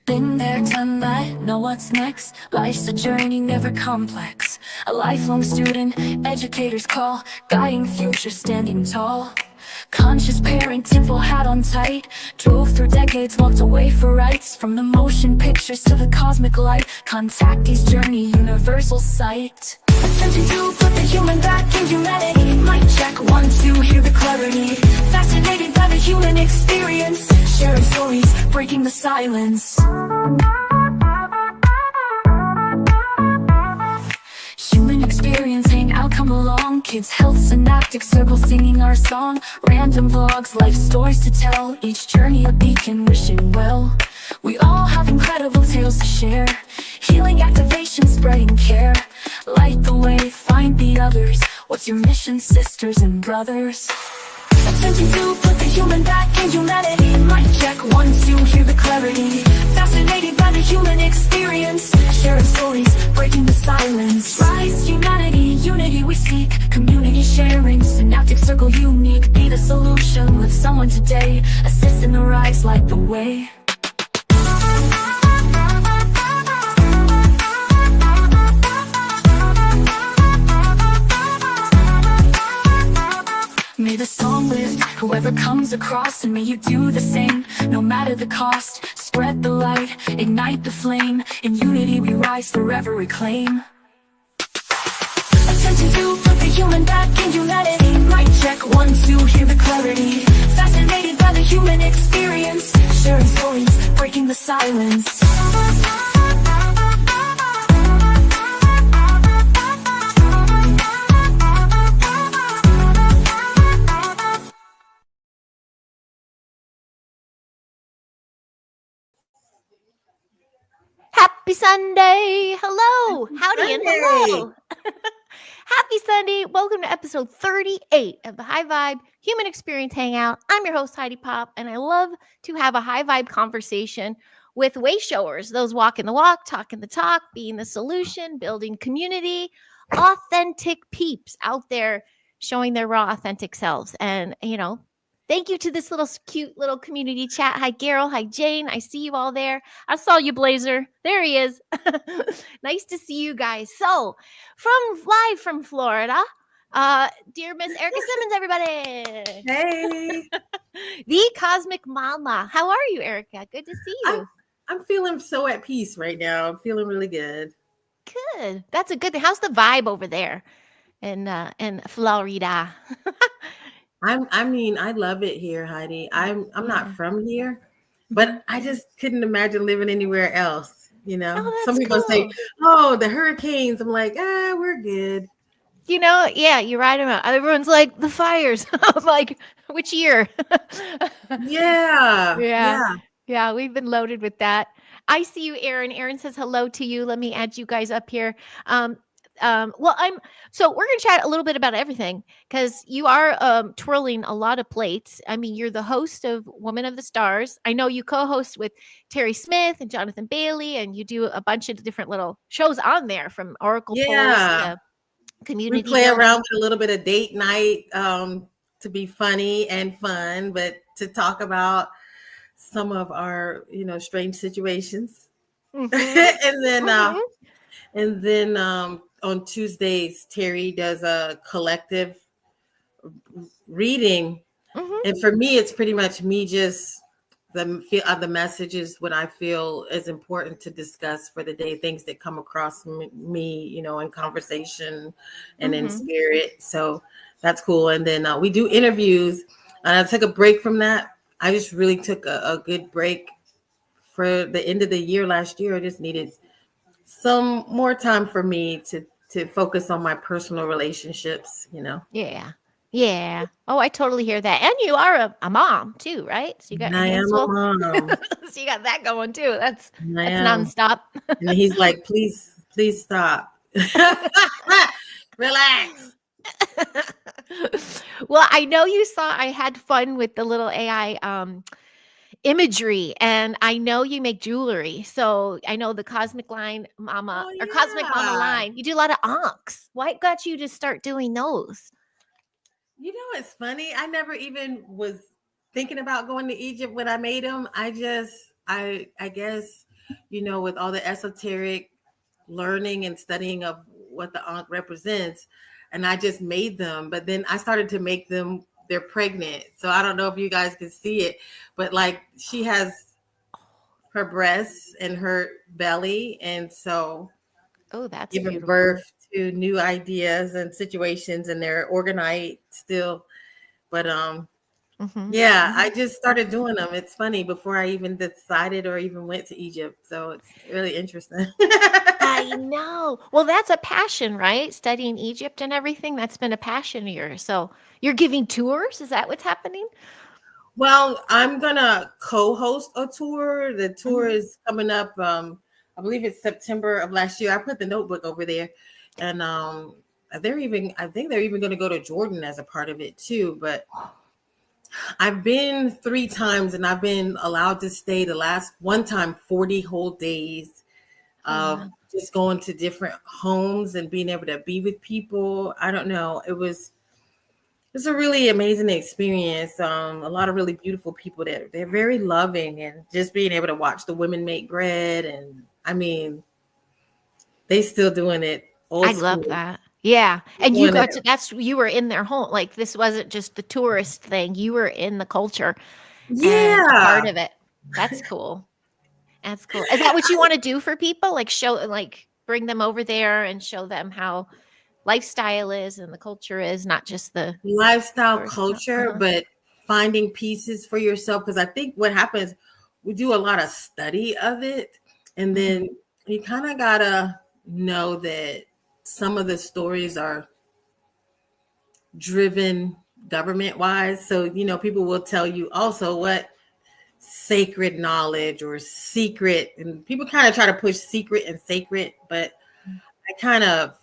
Been there, done that, know what's next. Life's a journey, never complex. A lifelong student, educators call. Guiding future, standing tall. Conscious parenting, full hat on tight. Drove through decades, walked away for rights. From the motion pictures to the cosmic light. Contactee's journey, universal sight. Attempting to put the human back in humanity. Mic check, 1, 2, hear the clarity. Fascinated by the human experience. Sharing stories, breaking the silence. Human experience hangout, come along. Kids health synaptic circle singing our song. Random vlogs, life stories to tell. Each journey a beacon, wishing well. We all have incredible tales to share. Healing activation, spreading care. Light the way, find the others. What's your mission, sisters and brothers? Attempting to put the human back in humanity. Mic check, 1, 2, hear the clarity. Fascinated by the human experience. Sharing stories, breaking the silence. Rise, humanity, unity we seek. Community sharing, synaptic circle unique. Be the solution with someone today. Assist in the rise, light the way. May the song lift whoever comes across, and may you do the same, no matter the cost. Spread the light, ignite the flame. In unity we rise, forever reclaim. Attempting to put the human back in humanity. Mic check, 1, 2, hear the clarity. Fascinated by the human experience. Sharing stories, breaking the silence. Happy Sunday! Hello! Howdy and hello! Happy Sunday! Welcome to episode 38 of the High Vibe Human Experience Hangout. I'm your host, heidipopp, and I love to have a high vibe conversation with way showers, those walking the walk, talking the talk, being the solution, building community, authentic peeps out there showing their raw, authentic selves. And, thank you to this little cute little community chat. Hi, Carol. Hi, Jane. I see you all there. I saw you, Blazer. There he is. Nice to see you guys. So, live from Florida, dear Miss Erika Simmons, everybody. Hey. The Cosmic Mama. How are you, Erika? Good to see you. I'm feeling so at peace right now. I'm feeling really good. Good. That's a good thing. How's the vibe over there in Florida? I love it here, Heidi. I'm not from here, but I just couldn't imagine living anywhere else. Some people say, "Oh, the hurricanes." I'm like, we're good. Yeah, you're right about. Everyone's like the fires. I'm like, which year? Yeah. We've been loaded with that. I see you, Aaron. Aaron says hello to you. Let me add you guys up here. So we're going to chat a little bit about everything because you are twirling a lot of plates. I mean, you're the host of Woman of the Stars. I know you co-host with Terry Smith and Jonathan Bailey, and you do a bunch of different little shows on there from Oracle polls to community. We play around with a little bit of date night to be funny and fun, but to talk about some of our, strange situations. Mm-hmm. and then on Tuesdays, Terry does a collective reading. Mm-hmm. And for me, it's pretty much me just the messages, what I feel is important to discuss for the day, things that come across me, in conversation and in spirit. So that's cool. And then we do interviews. And I took a break from that. I just really took a good break for the end of the year last year. I just needed some more time for me to focus on my personal relationships, Yeah. Oh, I totally hear that. And you are a mom too, right? So you got I am a mom. So you got that going too. That's nonstop. And he's like, please stop. Relax. Well, I know you saw I had fun with the little AI imagery, and I know you make jewelry. So I know the Cosmic Line Mama or Cosmic Mama line. You do a lot of ankhs. What got you to start doing those? It's funny. I never even was thinking about going to Egypt when I made them. I guess with all the esoteric learning and studying of what the Ankh represents. And I just made them, but then I started to make them, they're pregnant. So I don't know if you guys can see it, but like she has her breasts and her belly. And so Oh, that's giving beautiful. birth to new ideas and situations, and they're organized still. But yeah, I just started doing them. It's funny, before I even decided or even went to Egypt. So it's really interesting. I know. Well, that's a passion, right? Studying Egypt and everything. That's been a passion of yours. So you're giving tours? Is that what's happening? Well, I'm gonna co-host a tour. The tour Mhm. is coming up. I believe it's September of last year. I put the notebook over there, and I think they're even gonna go to Jordan as a part of it too. But I've been 3 times, and I've been allowed to stay the last one time 40 whole days Oh, of wow. just going to different homes and being able to be with people. I don't know. It's a really amazing experience. A lot of really beautiful people that they're very loving, and just being able to watch the women make bread. And I mean, they still doing it I old love school. that. Yeah. And you Doing it. got to, you were in their home. Like this wasn't just the tourist thing. You were in the culture and a part Yeah. of it. That's cool. That's cool. Is that what you want to do for people? Like bring them over there and show them how lifestyle is and the culture is, not just the Lifestyle tourist stuff. culture, but finding pieces for yourself. Because I think what happens, we do a lot of study of it, and Mhm. then you kind of gotta know that some of the stories are driven government wise. So, people will tell you also what sacred knowledge or secret, and people kind of try to push secret and sacred, but I kind of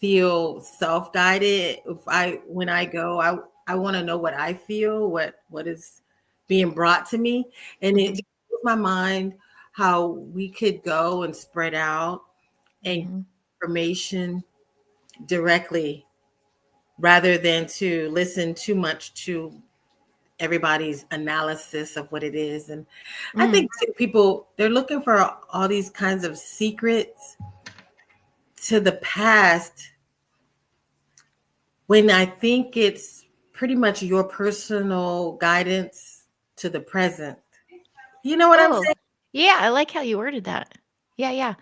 feel self-guided. When I go, I want to know what I feel, what is being brought to me. And it Mhm. just blows my mind how we could go and spread out and Mhm. information directly, rather than to listen too much to everybody's analysis of what it is. And I Mm. think too, people, they're looking for all these kinds of secrets to the past, when I think it's pretty much your personal guidance to the present. You know what I'm Oh, saying? yeah. I like how you worded that. Yeah, yeah.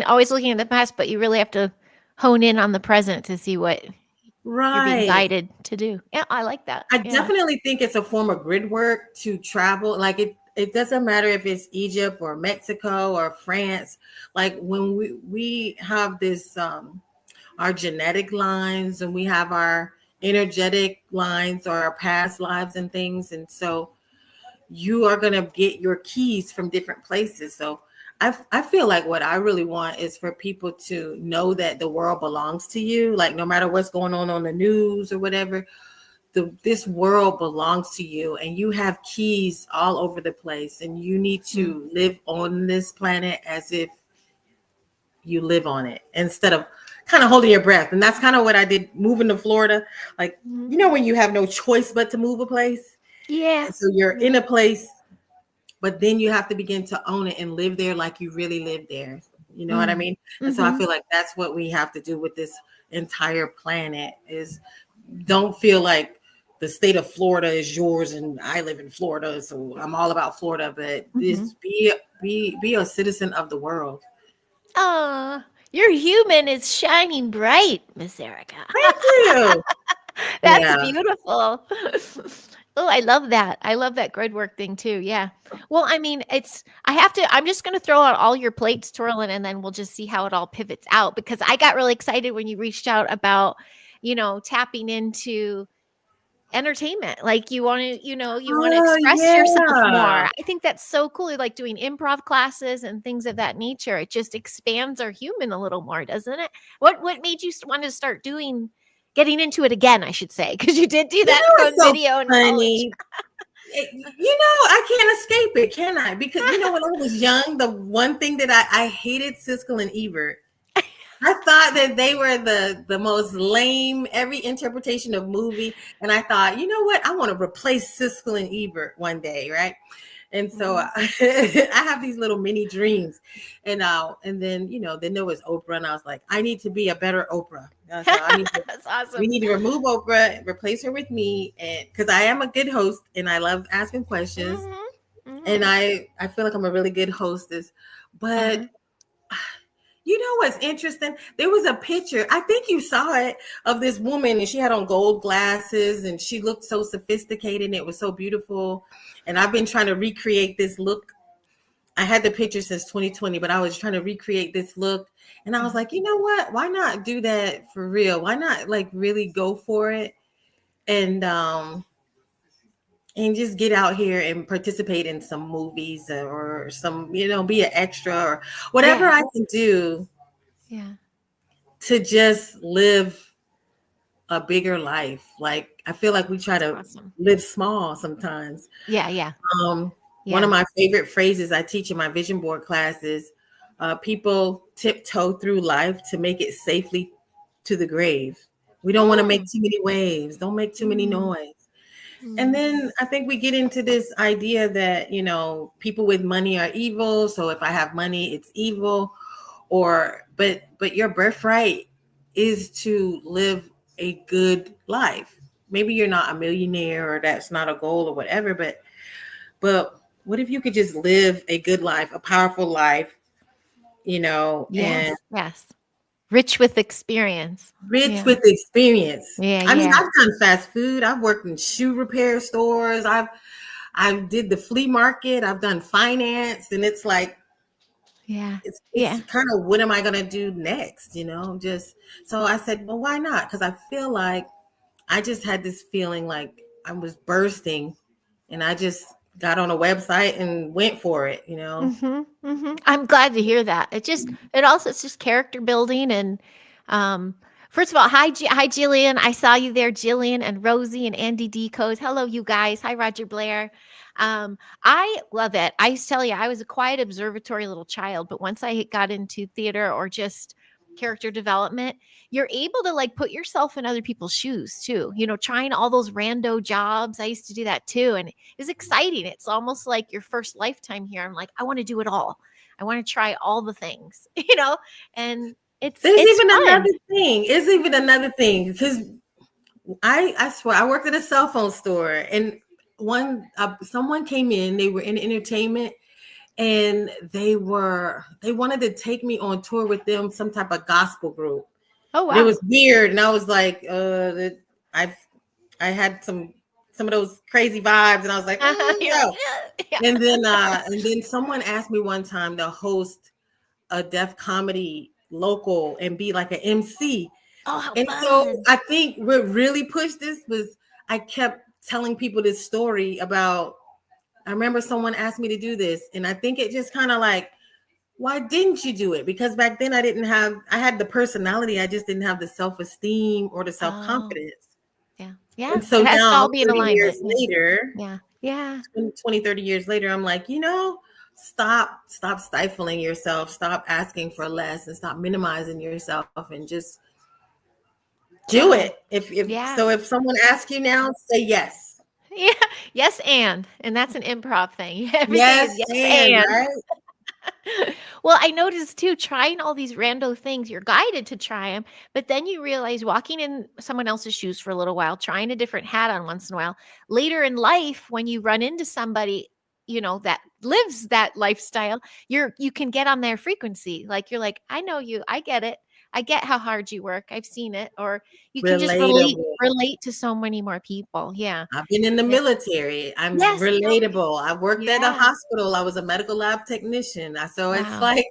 Always looking at the past, but you really have to hone in on the present to see what you're being Right. guided to do. Yeah, I like that. I Yeah. definitely think it's a form of grid work to travel. Like it doesn't matter if it's Egypt or Mexico or France. Like when we have this our genetic lines, and we have our energetic lines, or our past lives and things. And so you are going to get your keys from different places. So I feel like what I really want is for people to know that the world belongs to you. Like no matter what's going on the news or whatever, this world belongs to you, and you have keys all over the place, and you need Mm. to live on this planet as if you live on it, instead of kind of holding your breath. And that's kind of what I did moving to Florida. Like, Mhm. when you have no choice but to move a place, Yeah. and so you're Yeah. in a place, but then you have to begin to own it and live there like you really live there. You know what I Mm. mean? And so I Mhm. feel like that's what we have to do with this entire planet, is don't feel like the state of Florida is yours and I live in Florida, so I'm all about Florida. But Mhm. be a citizen of the world. Aw, your human is shining bright, Miss Erica. Thank you. That's Yeah. beautiful. Oh, I love that. I love that grid work thing too. Yeah. Well, I mean, I'm just going to throw out all your plates, twirling, and then we'll just see how it all pivots out, because I got really excited when you reached out about, tapping into entertainment. Like you want to Oh express yourself more. yeah. I think that's so cool. Like doing improv classes and things of that nature. It just expands our human a little more, doesn't it? What made you want to start getting into it again, I should say, because you did do that It's fun so video in college. funny. I can't escape it, can I? Because when I was young, the one thing that I hated Siskel and Ebert. I thought that they were the most lame every interpretation of movie, and I thought, you know what? I want to replace Siskel and Ebert one day, right? And so Mm-hmm. I have these little mini dreams. And then, then there was Oprah, and I was like, I need to be a better Oprah. So That's awesome. we need to remove Oprah, replace her with me. And because I am a good host and I love asking questions. Mm-hmm. And Mm-hmm. I feel like I'm a really good hostess. But Uh-huh. you know what's interesting? There was a picture, I think you saw it, of this woman, and she had on gold glasses and she looked so sophisticated and it was so beautiful. And I've been trying to recreate this look. I had the picture since 2020, but I was trying to recreate this look. And I was like, you know what? Why not do that for real? Why not like really go for it and just get out here and participate in some movies or some, be an extra or whatever Yeah. I can do Yeah. to just live a bigger life. Like I feel like we try That's to awesome. live small sometimes. Yeah. Yeah. One Yeah. of my favorite phrases I teach in my vision board classes, people tiptoe through life to make it safely to the grave. We don't want to make Mm. too many waves. Don't make too many Mm. noise. And Mm. then I think we get into this idea that, people with money are evil. So if I have money, it's evil. But your birthright is to live a good life. Maybe you're not a millionaire or that's not a goal or whatever, but what if you could just live a good life, a powerful life, and Yes. Yes. Rich with experience. rich Yeah. with experience. Yeah. I mean, Yeah. I've done fast food. I've worked in shoe repair stores. I did the flea market. I've done finance, and it's like Yeah. it's Yeah. kind of what am I gonna do next? Just so I said, well, why not? Because I feel like I just had this feeling like I was bursting, and I just got on a website and went for it. Mhm, mhm. I'm glad to hear that. It's just character building and, um, first of all, hi Jillian. I saw you there, Jillian and Rosie and Andy D Code. Hello, you guys. Hi, Roger Blair. I love it. I tell you, I was a quiet observatory little child, but once I got into theater or just character development, you're able to like put yourself in other people's shoes too. Trying all those rando jobs. I used to do that too, and it's exciting. It's almost like your first lifetime here. I'm like, I want to do it all. I want to try all the things, and There's it's even fun. another thing. It's even another thing because I swear I worked at a cell phone store, and someone came in. They were in entertainment, and they wanted to take me on tour with them, some type of gospel group. Oh But it wow. was weird, and I was like, I had some of those crazy vibes, and I was like, You're like, no. yeah. And then someone asked me one time to host a deaf comedy local and be like an MC. Oh, how And so fun. I think what really pushed this was I kept telling people this story about. I remember someone asked me to do this, and I think it just kind of like, why didn't you do it? Because back then I had the personality, I just didn't have the self-esteem or the Oh, self-confidence. yeah. Yeah. And so It has to now, all be in 30 years alignment. Yeah. later, Yeah. Yeah. 20, 30 years later, I'm like, stop stifling yourself, stop asking for less, and stop minimizing yourself, and just do Yeah. it. Yeah. If someone asks you now, say yes. Yeah. Yes, and that's an improv thing. Everything is Yes, yes and and. right. Well, I noticed too, trying all these rando things, you're guided to try them, but then you realize walking in someone else's shoes for a little while, trying a different hat on once in a while. Later in life, when you run into somebody, that lives that lifestyle, you can get on their frequency. Like you're like, I know you, I get it. I get how hard you work. I've seen it. Or you can just relate Relatable. relate to so many more people. Yeah. I've been in the Yeah. military. I'm Yes. relatable. I worked at a Yeah. hospital. I was a medical lab technician. So it's Wow. like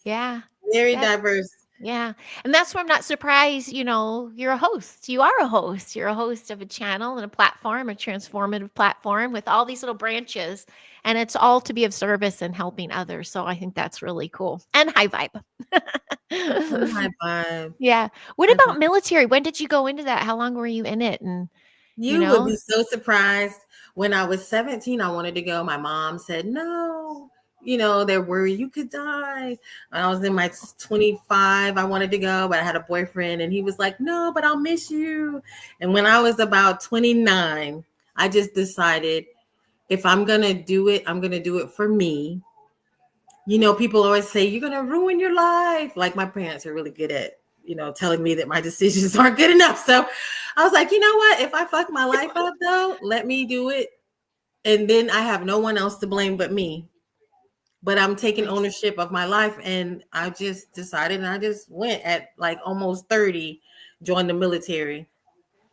Yeah. very Yeah. diverse. Yeah. And that's why I'm not surprised, you're a host. You are a host. You're a host of a channel and a platform, a transformative platform with all these little branches. And it's all to be of service and helping others. So I think that's really cool. And high vibe. High five. Yeah. What High about five. military? When did you go into that? How long were you in it? And, you You would know, be so surprised. When I was 17, I wanted to go. My mom said, no, they're worried you could die. When I was in my 25, I wanted to go, but I had a boyfriend and he was like, no, but I'll miss you. And when I was about 29, I just decided if I'm going to do it, I'm going to do it for me. You know, people always say, you're going to ruin your life. Like my parents are really good at, you know, telling me that my decisions aren't good enough. So I was like, you know what? If I fuck my life up though, let me do it. And then I have no one else to blame but me. But I'm taking ownership of my life. And I just decided, and I just went at like almost 30, joined the military.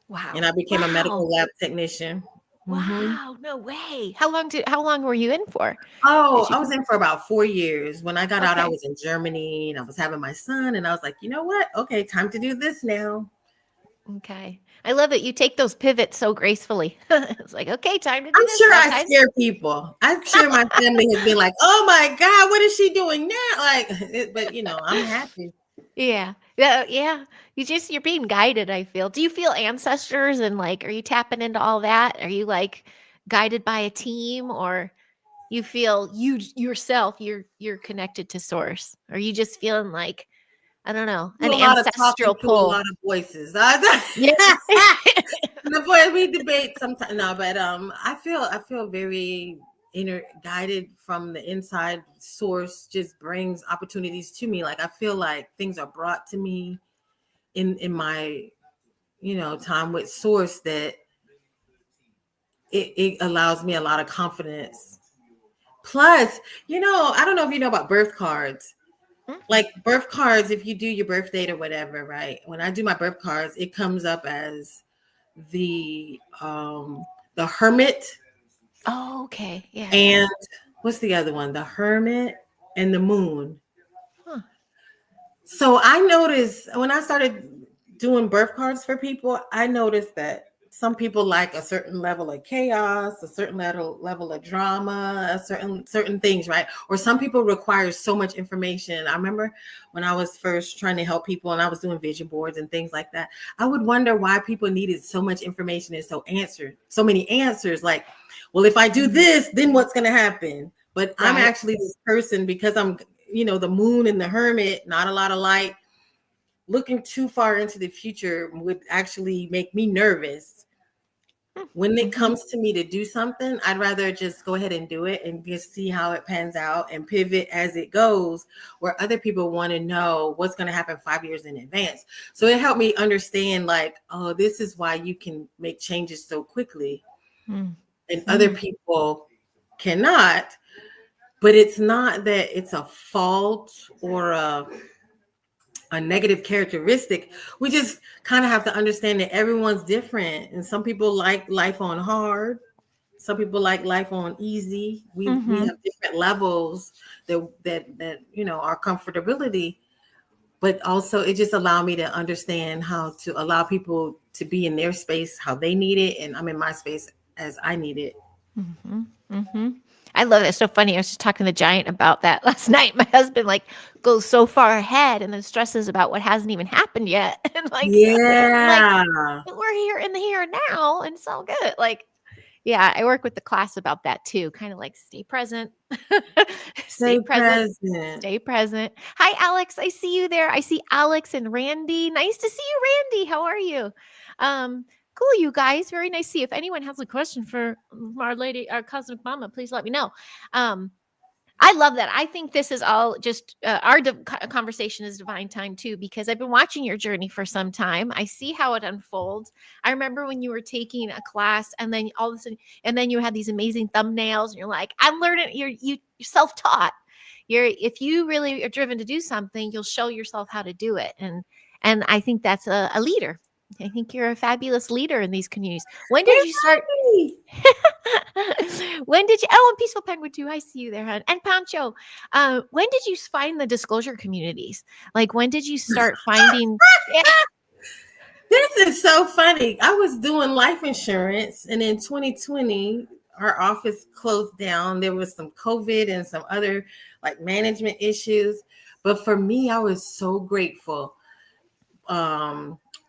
Wow. And I became a medical lab technician. Wow, no way. How long were you in for? Oh, I was in for about 4 years. When I got out, I Okay. was in Germany and I was having my son. And I was like, you know what? Okay, time to do this now. Okay. I love it. You take those pivots so gracefully. It's like, okay, time to do I'm this. sure Now I scare people. I'm sure my family has been like, oh my God, what is she doing now? Like, but you know, I'm happy. Yeah. Yeah. Yeah. You're being guided, I feel. Do you feel ancestors and like, are you tapping into all that? Are you like guided by a team, or you feel yourself, you're connected to source? Or are you just feeling like, I don't know, Do an a lot of ancestral talking to a lot pull? of voices. Yeah. The voice we debate sometimes. No, but I feel very guided from the inside. Source just brings opportunities to me. Like I feel like things are brought to me in my, you know, time with source, that it allows me a lot of confidence. Plus, you know, I don't know if you know about birth cards. Like birth cards, if you do your birth date or whatever, right? When I do my birth cards, it comes up as the hermit. Oh, okay. Yeah. And what's the other one? The hermit and the moon. Huh. So I noticed when I started doing birth cards for people, I noticed that some people like a certain level of chaos, a certain level of drama, a certain things, right? Or some people require so much information. I remember when I was first trying to help people and I was doing vision boards and things like that, I would wonder why people needed so much information and so many answers. Like, well, if I do this, then what's going to happen? But I'm actually this person, because I'm, you know, the moon and the hermit, not a lot of light. Looking too far into the future would actually make me nervous. When it comes to me to do something, I'd rather just go ahead and do it and just see how it pans out and pivot as it goes, where other people want to know what's going to happen 5 years in advance. So it helped me understand, like, oh, this is why you can make changes so quickly and other people cannot. But it's not that it's a fault or a negative characteristic. We just kind of have to understand that everyone's different, and some people like life on hard, some people like life on easy. We have different levels that you know, our comfortability, but also it just allowed me to understand how to allow people to be in their space how they need it, and I'm in my space as I need it. I love it. It's so funny. I was just talking to the giant about that last night. My husband like goes so far ahead and then stresses about what hasn't even happened yet. And like, Yeah. but we're here in the here and now, and it's all good. Like, yeah, I work with the class about that too. Kind of like stay present, Stay present. stay present. Hi, Alex. I see you there. I see Alex and Randy. Nice to see you, Randy. How are you? Cool, you guys. Very nice to see you. If anyone has a question for our cosmic mama, please let me know. I love that. I think this is all just our conversation is divine time too, because I've been watching your journey for some time. I see how it unfolds. I remember when you were taking a class and then all of a sudden, and then you had these amazing thumbnails and you're like, I'm learning, you're self-taught. If you really are driven to do something, you'll show yourself how to do it. And I think that's a leader. I think you're a fabulous leader in these communities. When did you start? When did you? Oh, and Peaceful Penguin too. I see you there, hon. And Pancho. When did you find the disclosure communities? Like, when did you start finding? This is so funny. I was doing life insurance, and in 2020, our office closed down. There was some COVID and some other like management issues. But for me, I was so grateful.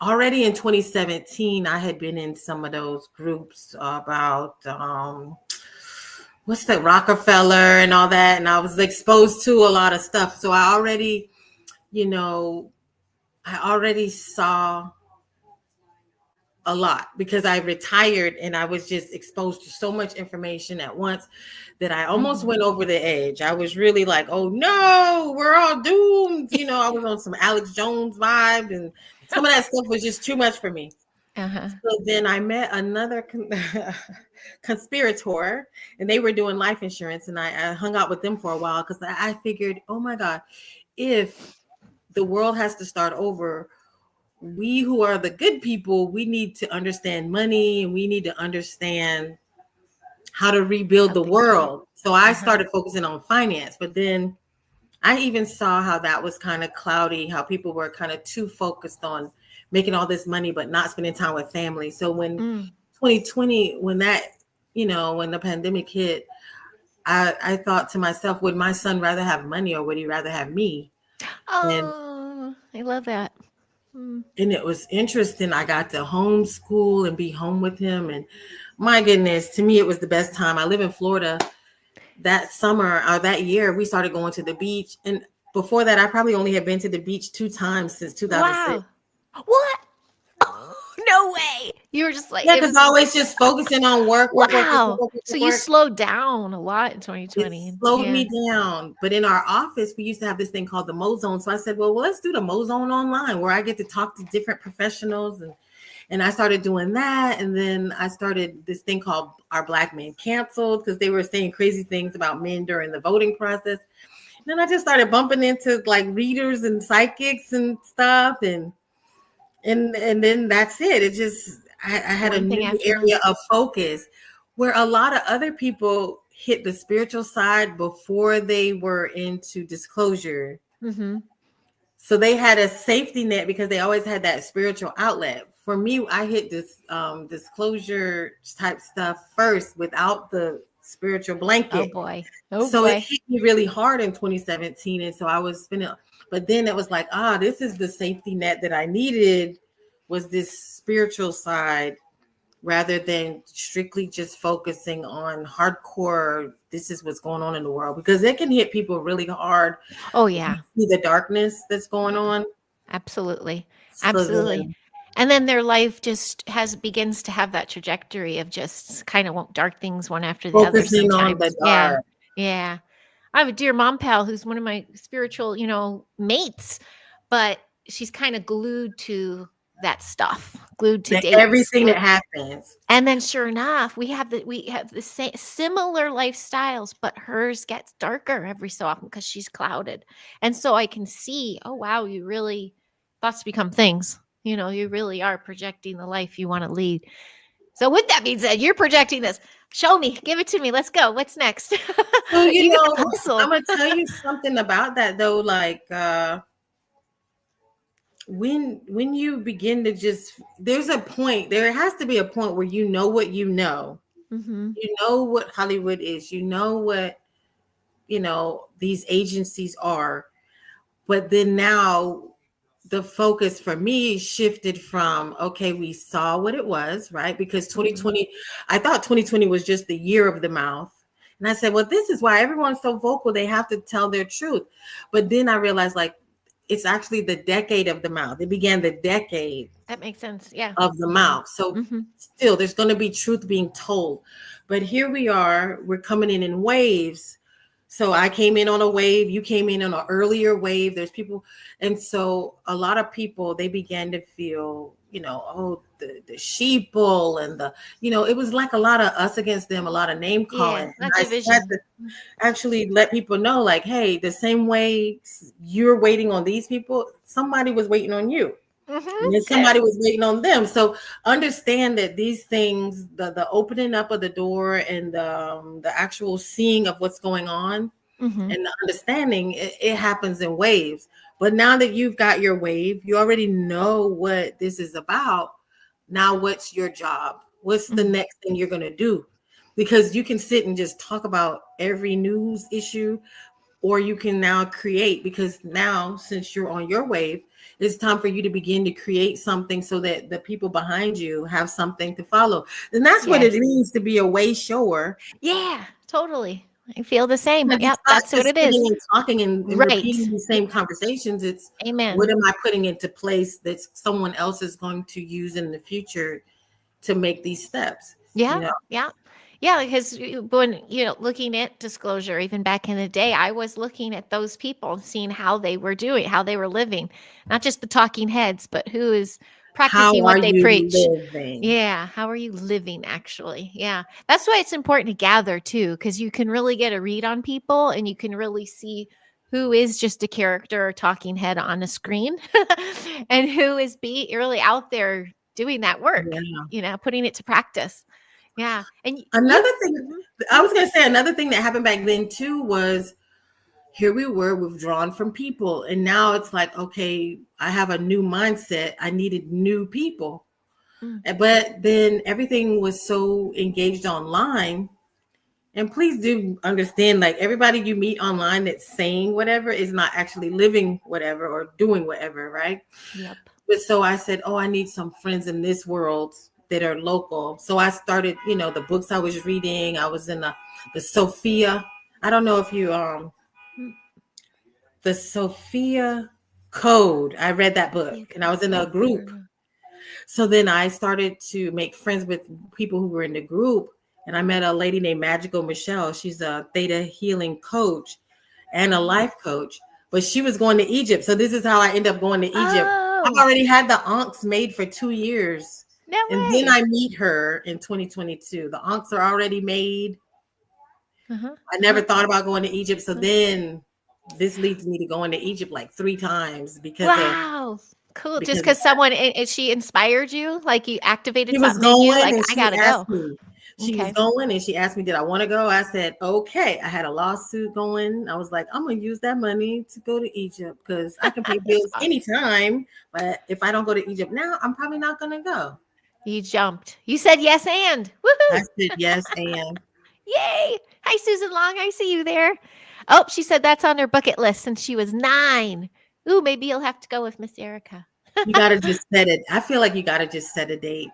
Already in 2017, I had been in some of those groups about what's that, Rockefeller and all that, and I was exposed to a lot of stuff. So I already, you know, I already saw a lot because I retired and I was just exposed to so much information at once that I almost went over the edge. I was really like, oh no, we're all doomed. You know, I was on some Alex Jones vibe and some of that stuff was just too much for me. So then I met another conspirator and they were doing life insurance and I hung out with them for a while because I figured, oh my God, if the world has to start over, we who are the good people, we need to understand money and we need to understand how to rebuild the world. So I started focusing on finance, but then I even saw how that was kind of cloudy, how people were kind of too focused on making all this money, but not spending time with family. So when 2020, when that, you know, when the pandemic hit, I thought to myself, would my son rather have money or would he rather have me? Oh, I love that. And it was interesting. I got to homeschool and be home with him. And my goodness, to me, it was the best time. I live in Florida. That summer or that year, we started going to the beach. And before that, I probably only had been to the beach 2 times since 2006. Wow. What? Oh, no way. You were just like, yeah, because always just focusing on work. So you slowed down a lot in 2020. It slowed me down. But in our office, we used to have this thing called the Mo Zone. So I said, well, let's do the Mo Zone online where I get to talk to different professionals. And I started doing that. And then I started this thing called Our Black Men Canceled because they were saying crazy things about men during the voting process. And then I just started bumping into like readers and psychics and stuff. And then that's it. It just, I had a new area of focus where a lot of other people hit the spiritual side before they were into disclosure. So they had a safety net because they always had that spiritual outlet. For me, I hit this disclosure type stuff first without the spiritual blanket. So it hit me really hard in 2017. And so I was spinning, but then it was like, this is the safety net that I needed, was this spiritual side rather than strictly just focusing on hardcore, this is what's going on in the world, because it can hit people really hard. Oh yeah. See the darkness that's going on. Absolutely. Absolutely. And then their life just begins to have that trajectory of just kind of dark things one after the other sometimes. On the dark. Yeah. I have a dear mom pal who's one of my spiritual, mates, but she's kind of glued to that stuff, glued to dates, everything that happens. And then sure enough, we have the same similar lifestyles, but hers gets darker every so often because she's clouded. And so I can see, oh wow, you really, thoughts become things. You really are projecting the life you want to lead. So with that being said, you're projecting this. Show me, give it to me. Let's go. What's next? Well, I'm going to tell you something about that though. Like, when you begin to there has to be a point where you know what you know. You know what Hollywood is, you know what these agencies are, but then now the focus for me shifted from, okay, we saw what it was, right? Because 2020, I thought 2020 was just the year of the mouth. And I said, well, this is why everyone's so vocal. They have to tell their truth. But then I realized, like, it's actually the decade of the mouth. It began the decade. That makes sense. Yeah. Of the mouth. So still, there's going to be truth being told. But here we are. We're coming in waves. So I came in on a wave. You came in on an earlier wave. There's people. And so a lot of people, they began to feel, the sheeple and it was like a lot of us against them, a lot of name calling. Yeah, I had to actually let people know, like, hey, the same way you're waiting on these people, somebody was waiting on you. And then somebody was waiting on them. So understand that these things, the opening up of the door and the actual seeing of what's going on and the understanding, it happens in waves. But now that you've got your wave, you already know what this is about. Now, what's your job? What's the next thing you're going to do? Because you can sit and just talk about every news issue, or you can now create, because now, since you're on your wave, it's time for you to begin to create something so that the people behind you have something to follow. And that's what it means to be a way shower. Yeah, totally. I feel the same. Yep, that's what it is. And talking and repeating the same conversations. It's Amen. What am I putting into place that someone else is going to use in the future to make these steps. Yeah. Yeah, because when, looking at disclosure, even back in the day, I was looking at those people and seeing how they were doing, how they were living, not just the talking heads, but who is How practicing are what they you preach. living? Yeah. How are you living, actually? Yeah. That's why it's important to gather too, because you can really get a read on people and you can really see who is just a character or talking head on a screen and who is really out there doing that work, putting it to practice. Yeah. And Another thing, Mhm. I was going to say, another thing that happened back then too was here we were withdrawn from people. And now it's like, okay, I have a new mindset. I needed new people. But then everything was so engaged online. And please do understand, like everybody you meet online that's saying whatever is not actually living whatever or doing whatever, right? Yep. But so I said, oh, I need some friends in this world that are local. So I started, the books I was reading. I was in the Sophia. I don't know if you the Sophia Code. I read that book and I was in a group. So then I started to make friends with people who were in the group. And I met a lady named Magical Michelle. She's a theta healing coach and a life coach. But she was going to Egypt. So this is how I end up going to Egypt. I've already had the ankhs made for 2 years. No and way. then I meet her in 2022. The ankhs are already made. I never thought about going to Egypt. So then this leads me to going to Egypt like 3 times because cool. Just because someone, she inspired you, like you activated she was something in you, like and I gotta go. She was going and she asked me, did I want to go? I said, okay. I had a lawsuit going. I was like, I'm going to use that money to go to Egypt because I can pay bills anytime. But if I don't go to Egypt now, I'm probably not going to go. You jumped. You said yes and. Woohoo! I said yes and. Yay! Hi, Susan Long. I see you there. Oh, she said that's on her bucket list since she was 9. Ooh, maybe you'll have to go with Miss Erika. You got to just set it. I feel like you got to just set a date.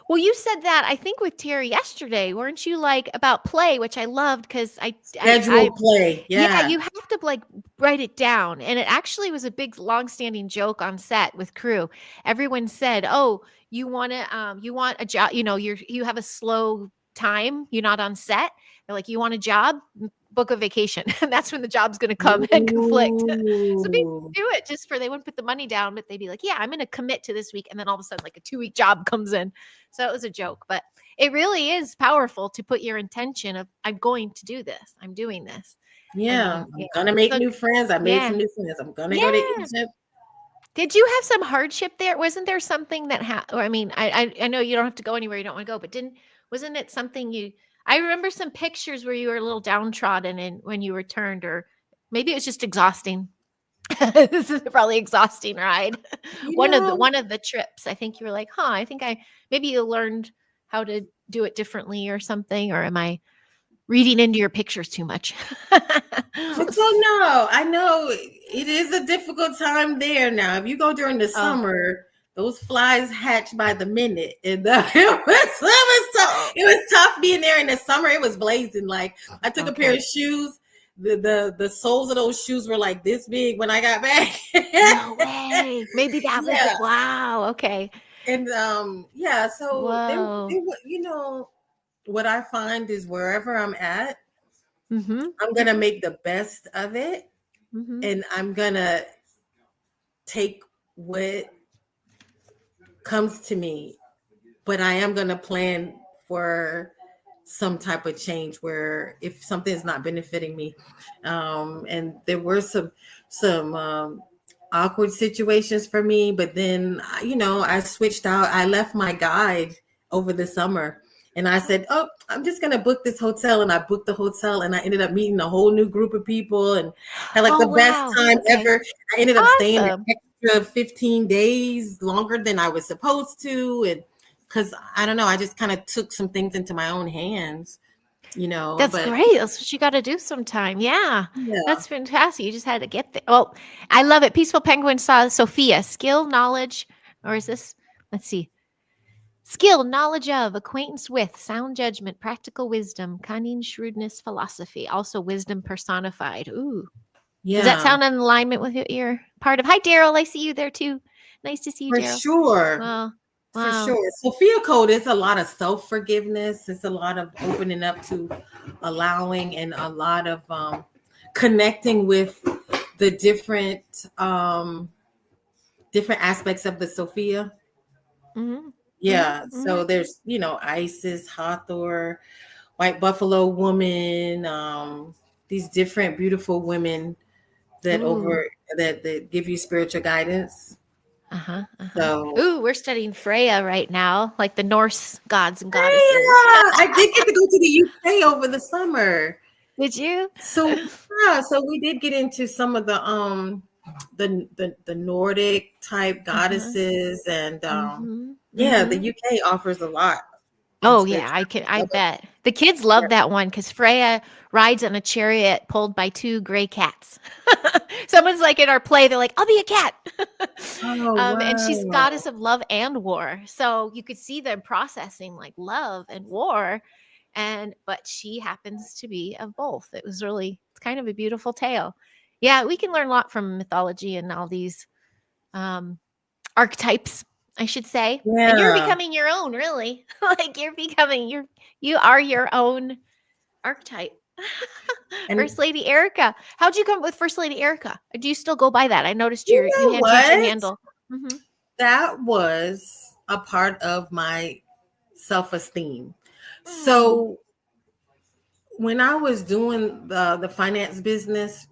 Well, you said that, I think, with Terry yesterday, weren't you, like, about play, which I loved because schedule play. Yeah, you have to, like, write it down. And it actually was a big, long-standing joke on set with crew. Everyone said, oh, you want a job, you have a slow time, you're not on set. They're like, you want a job? Book a vacation. And that's when the job's going to come and conflict. So people do it they wouldn't put the money down, but they'd be like, yeah, I'm going to commit to this week. And then all of a sudden, like a 2-week job comes in. So it was a joke, but it really is powerful to put your intention of, I'm going to do this. I'm doing this. Yeah. I'm going to make new friends. I made some new friends. I'm going to go to Egypt. Did you have some hardship there? Wasn't there something that I know you don't have to go anywhere you don't want to go, but wasn't it something I remember some pictures where you were a little downtrodden and when you returned, or maybe it was just exhausting. This is probably exhausting ride. One of the trips, I think you were like, I think maybe you learned how to do it differently or something, or am I reading into your pictures too much? I don't know. I know it is a difficult time there now. If you go during the summer, those flies hatch by the minute. And it was tough being there in the summer. It was blazing. Like I took a pair of shoes. The soles of those shoes were like this big when I got back. No way. Maybe that was it. Wow. Okay. And so they what I find is wherever I'm at, I'm gonna make the best of it, and I'm gonna take what comes to me, but I am gonna plan for some type of change where if something is not benefiting me, and there were some awkward situations for me, but then I switched out. I left my guide over the summer. And I said, oh, I'm just going to book this hotel. And I booked the hotel and I ended up meeting a whole new group of people and had like the best time ever. I ended up staying an extra 15 days longer than I was supposed to. And because I don't know, I just kind of took some things into my own hands, That's great. That's what you got to do sometime. Yeah. That's fantastic. You just had to get there. Well, I love it. Peaceful Penguin saw Sophia, skill, knowledge, or is this, let's see. Skill, knowledge of, acquaintance with, sound judgment, practical wisdom, cunning, shrewdness, philosophy, also wisdom personified. Ooh. Yeah. Does that sound in alignment with your part of? Hi, Daryl. I see you there too. Nice to see you, Daryl. For sure. Well, For Wow. sure. Sophia Code is a lot of self-forgiveness. It's a lot of opening up to allowing and a lot of connecting with the different aspects of the Sophia. Mm-hmm. Yeah. Mm-hmm. So there's, Isis, Hathor, White Buffalo Woman, these different beautiful women that Ooh. that give you spiritual guidance. Uh-huh. Uh-huh. So Ooh, we're studying Freya right now, like the Norse gods and goddesses. yeah, I did get to go to the UK over the summer. Did you? So yeah, so we did get into some of the Nordic type Uh-huh. goddesses, and Mm-hmm. yeah, the Mm-hmm. UK offers a lot in Oh yeah, spirituality. I Love it. bet. The kids love that one because Freya rides on a chariot pulled by two gray cats. Someone's like in our play, they're like, I'll be a cat. Oh And she's wow. goddess of love and war. So you could see them processing like love and war. But she happens to be of both. It's kind of a beautiful tale. Yeah, we can learn a lot from mythology and all these um archetypes, I should say. And you're Yeah. becoming your own, really. Like you are your own archetype. And First Lady Erika. How'd you come up with First Lady Erika? Do you still go by that? I noticed you you know had changed your what? handle. Mm-hmm. That was a part of my self-esteem. Mm. So when I was doing the finance business,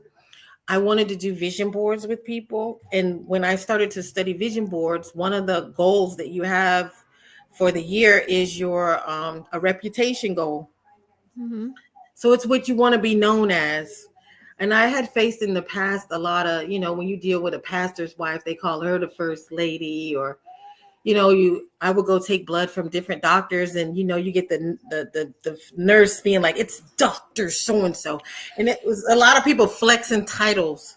I wanted to do vision boards with people. And when I started to study vision boards, one of the goals that you have for the year is your a reputation goal. Mm-hmm. So it's what you want to be known as. And I had faced in the past a lot of, when you deal with a pastor's wife, they call her the first lady, or I would go take blood from different doctors, and you get the nurse being like, it's Dr. So and so. And it was a lot of people flexing titles.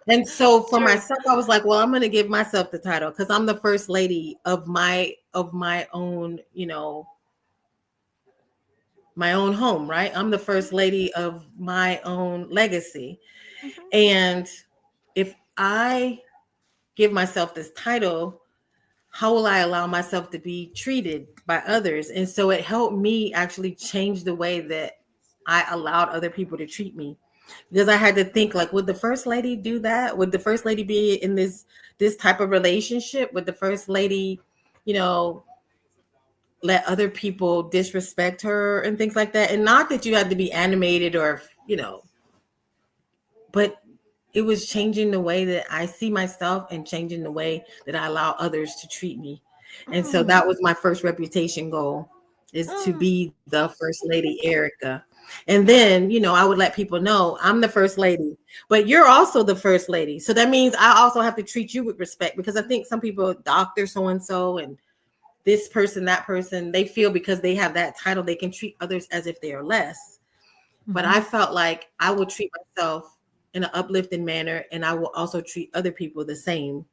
And so for Sure. myself, I was like, well, I'm going to give myself the title because I'm the first lady of my own, my own home, right? I'm the first lady of my own legacy. Mm-hmm. And if I give myself this title, how will I allow myself to be treated by others? And so it helped me actually change the way that I allowed other people to treat me. Because I had to think, like, would the first lady do that? Would the first lady be in this type of relationship? Would the first lady, you know, let other people disrespect her and things like that? And not that you had to be animated or, but it was changing the way that I see myself and changing the way that I allow others to treat me. And so Mm. that was my first reputation goal, is to Mm. be the first lady Erika. And then, I would let people know I'm the first lady, but you're also the first lady. So that means I also have to treat you with respect, because I think some people, doctor so-and-so and this person, that person, they feel because they have that title, they can treat others as if they are less. But Mm-hmm. I felt like I would treat myself in an uplifting manner, and I will also treat other people the same.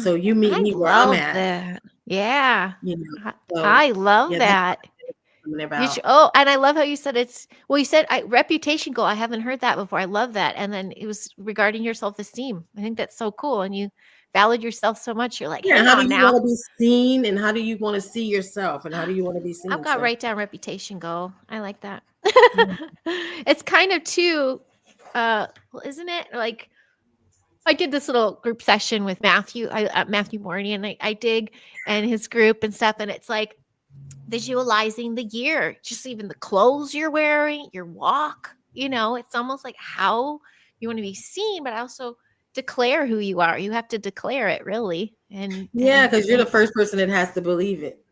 So you meet I me where I'm love at, that. Yeah. you know. I, So I love yeah, that's what that. I'm talking about. And I love how you said you said reputation goal. I haven't heard that before. I love that. And then it was regarding your self-esteem. I think that's so cool. And you valued yourself so much. You're like, Yeah, hang how do on you now. want to be seen, and how do you want to see yourself, and how do you want to be I've seen? got So write down reputation goal. I like that. yeah. It's kind of too, isn't it? Like I did this little group session with Matthew Morney, and I dig and his group and stuff. And it's like visualizing the year, just even the clothes you're wearing, your walk. It's almost like how you want to be seen, but also declare who you are. You have to declare it really, and Yeah, because you're the first person that has to believe it.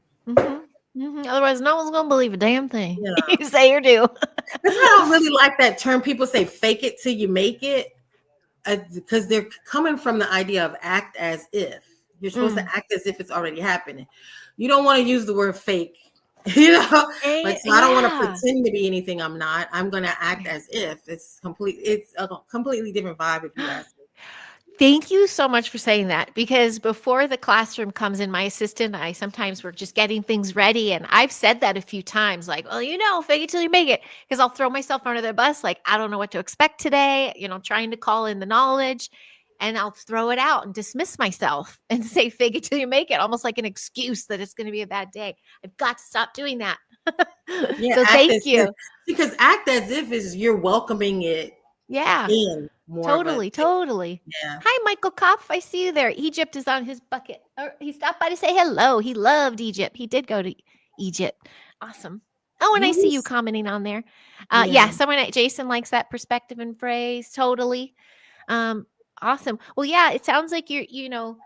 otherwise, no one's gonna believe a damn thing Yeah. you say or do. That's why I don't really like that term. People say fake it till you make it, because they're coming from the idea of act as if. You're supposed to act as if it's already happening. You don't want to use the word fake, like, so I don't want to Yeah. pretend to be anything I'm not. I'm going to act as if it's a completely different vibe, if you ask me. Thank you so much for saying that, because before the classroom comes in, my assistant and I sometimes we're just getting things ready. And I've said that a few times, like, well, fake it till you make it, because I'll throw myself under the bus. Like, I don't know what to expect today, trying to call in the knowledge. and I'll throw it out and dismiss myself and say, fake it till you make it, almost like an excuse that it's going to be a bad day. I've got to stop doing that. Yeah, So act thank as if, you. because act as if is you're welcoming it Yeah, in more of a totally. Totally. yeah. Hi, Michael Kopf. I see you there. Egypt is on his bucket. He stopped by to say hello. He loved Egypt. He did go to Egypt. Awesome. Oh, and I see you Yes. commenting on there. Yeah. Jason likes that perspective and phrase. Totally. Um, awesome. Well, yeah, it sounds like you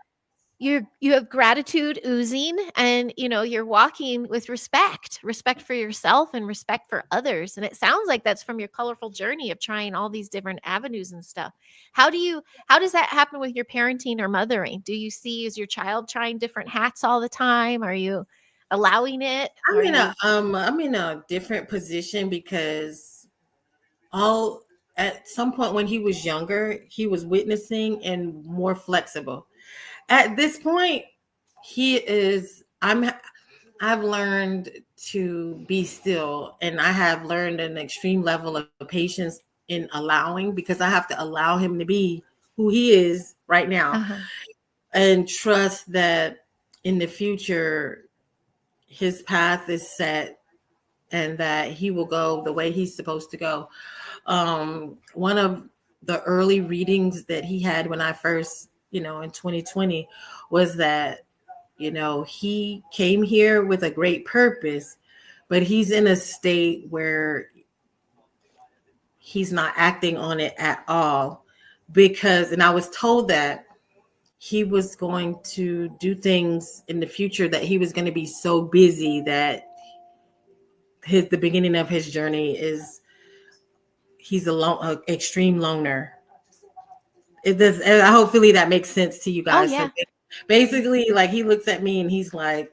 have gratitude oozing, and you're walking with respect for yourself and respect for others. And it sounds like that's from your colorful journey of trying all these different avenues and stuff. How does that happen with your parenting or mothering? Do you see as your child trying different hats all the time? Are you allowing it? I'm in a different position because all at some point when he was younger, he was witnessing and more flexible. At this point, I've learned to be still, and I have learned an extreme level of patience in allowing, because I have to allow him to be who he is right now, Uh-huh. and trust that in the future his path is set and that he will go the way he's supposed to go. One of the early readings that he had when I first, in 2020, was that, he came here with a great purpose, but he's in a state where he's not acting on it at all, and I was told that he was going to do things in the future, that he was going to be so busy that the beginning of his journey is he's an extreme loner. It does. And hopefully that makes sense to you Oh, guys. yeah. So basically, like, he looks at me and he's like,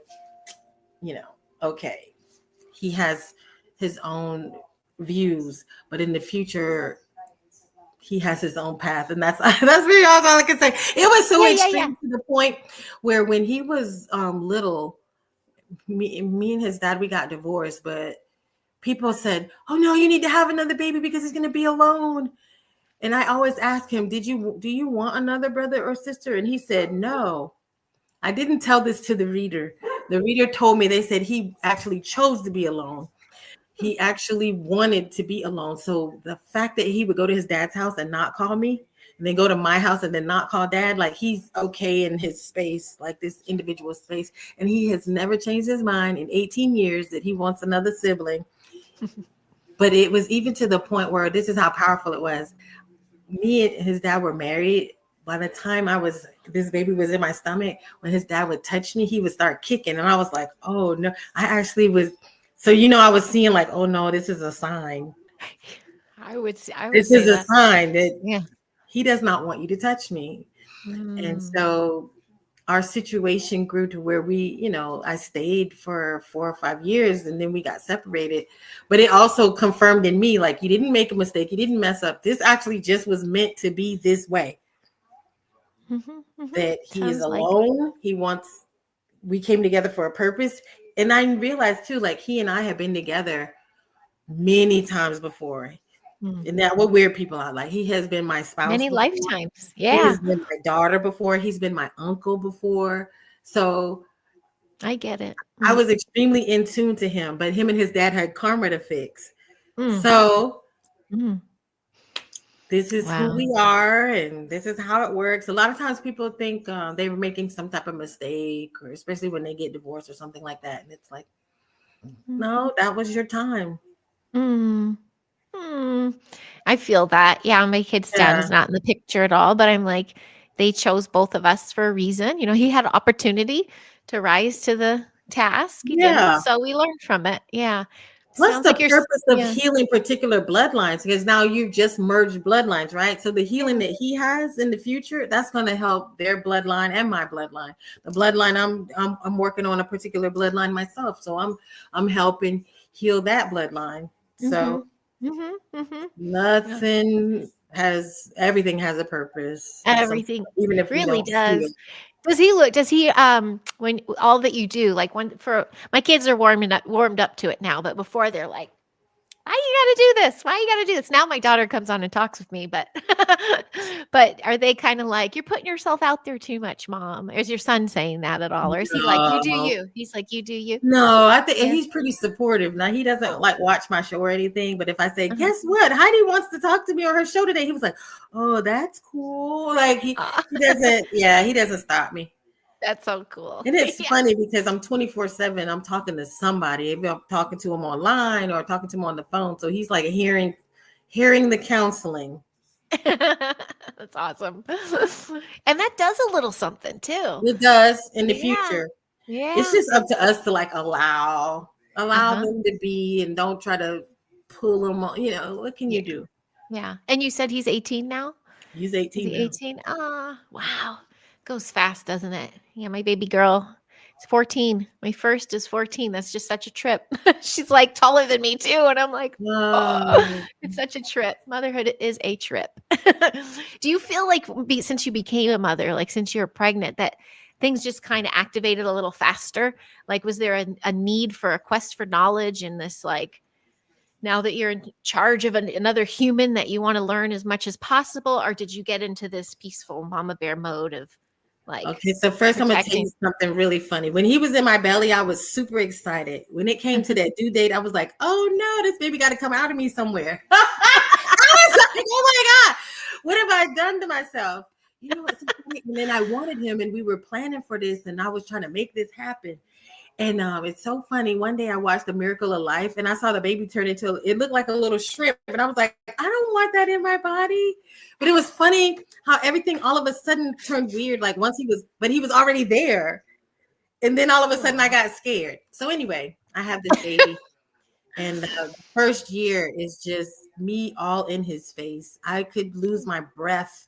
okay, he has his own views, but in the future, he has his own path, and that's really all I can say. It was so extreme to the point where when he was little, me and his dad, we got divorced, but people said, "Oh no, you need to have another baby because he's going to be alone." And I always ask him, do you want another brother or sister? And he said, no. I didn't tell this to the reader. The reader told me, they said he actually chose to be alone. He actually wanted to be alone. So the fact that he would go to his dad's house and not call me, and then go to my house and then not call dad, like, he's okay in his space, like this individual space. And he has never changed his mind in 18 years that he wants another sibling. But it was even to the point where, this is how powerful it was. Me and his dad were married. By the time this baby was in my stomach, when his dad would touch me, he would start kicking. And I was like, oh no, I actually was. So, I was seeing like, oh no, this is a sign. I would say A sign that yeah, he does not want you to touch me. And so our situation grew to where I stayed for 4 or 5 years, and then we got separated. But it also confirmed in me, like, you didn't make a mistake. You didn't mess up. This actually just was meant to be this way. That he is alone. We came together for a purpose. And I realized too, like, he and I have been together many times before. And that what weird people are. Like, he has been my spouse many before. lifetimes. Yeah. He has been my daughter before. He's been my uncle before. So I get it. I was extremely in tune to him, but him and his dad had karma to fix. So this is who we are, and this is how it works. A lot of times people think they were making some type of mistake, or especially when they get divorced or something like that. And it's like, no, that was your time. I feel that. Yeah, my kid's dad is not in the picture at all, but I'm like, they chose both of us for a reason. He had an opportunity to rise to the task. He didn't, so we learned from it. Yeah. Plus the purpose of healing particular bloodlines, because now you've just merged bloodlines, right? So the healing that he has in the future, that's going to help their bloodline and my bloodline. The bloodline, I'm working on a particular bloodline myself, so I'm helping heal that bloodline. So everything has a purpose. Everything, even if really does. Does he when all that you do, like, for my kids are warmed up to it now, but before they're like, Why you gotta do this? Why you gotta do this? Now my daughter comes on and talks with me, but but are they kind of like, you're putting yourself out there too much, mom? Is your son saying that at all? Or is he like, you do No. you? He's like, you do you? No, I think Yeah. he's pretty supportive. Now he doesn't like watch my show or anything, but if I say, Uh-huh. guess what? Heidi wants to talk to me on her show today, he was like, oh, that's cool. Like he doesn't stop me. That's so cool. And it's Yeah. funny because I'm 24/7. I'm talking to somebody. Maybe I'm talking to him online or talking to him on the phone. So he's like hearing the counseling. That's awesome. And that does a little something too. It does in the Yeah. future. Yeah. It's just up to us to like allow them to be and don't try to pull them on. You know, what can you do? Yeah. And you said he's 18 now? He's Is 18 he now. 18? Ah, wow. Goes fast, doesn't it? Yeah, my baby girl is 14. My first is 14. That's just such a trip. She's like taller than me too. And I'm like, oh, it's such a trip. Motherhood is a trip. Do you feel like since you became a mother, like since you were pregnant, that things just kind of activated a little faster? Like, was there a need for a quest for knowledge in this, like, now that you're in charge of another human, that you want to learn as much as possible? Or did you get into this peaceful mama bear mode of like, okay, so first I'm going to tell protecting? you something really funny. When he was in my belly, I was super excited. When it came to that due date, I was like, oh no, this baby got to come out of me somewhere. I was like, oh my God, what have I done to myself? You know what? And then I wanted him and we were planning for this and I was trying to make this happen. And it's so funny. One day I watched The Miracle of Life and I saw the baby turn into, it looked like a little shrimp. And I was like, I don't want that in my body. But it was funny how everything all of a sudden turned weird. Like he was already there. And then all of a sudden I got scared. So anyway, I have this baby. And the first year is just me all in his face. I could lose my breath.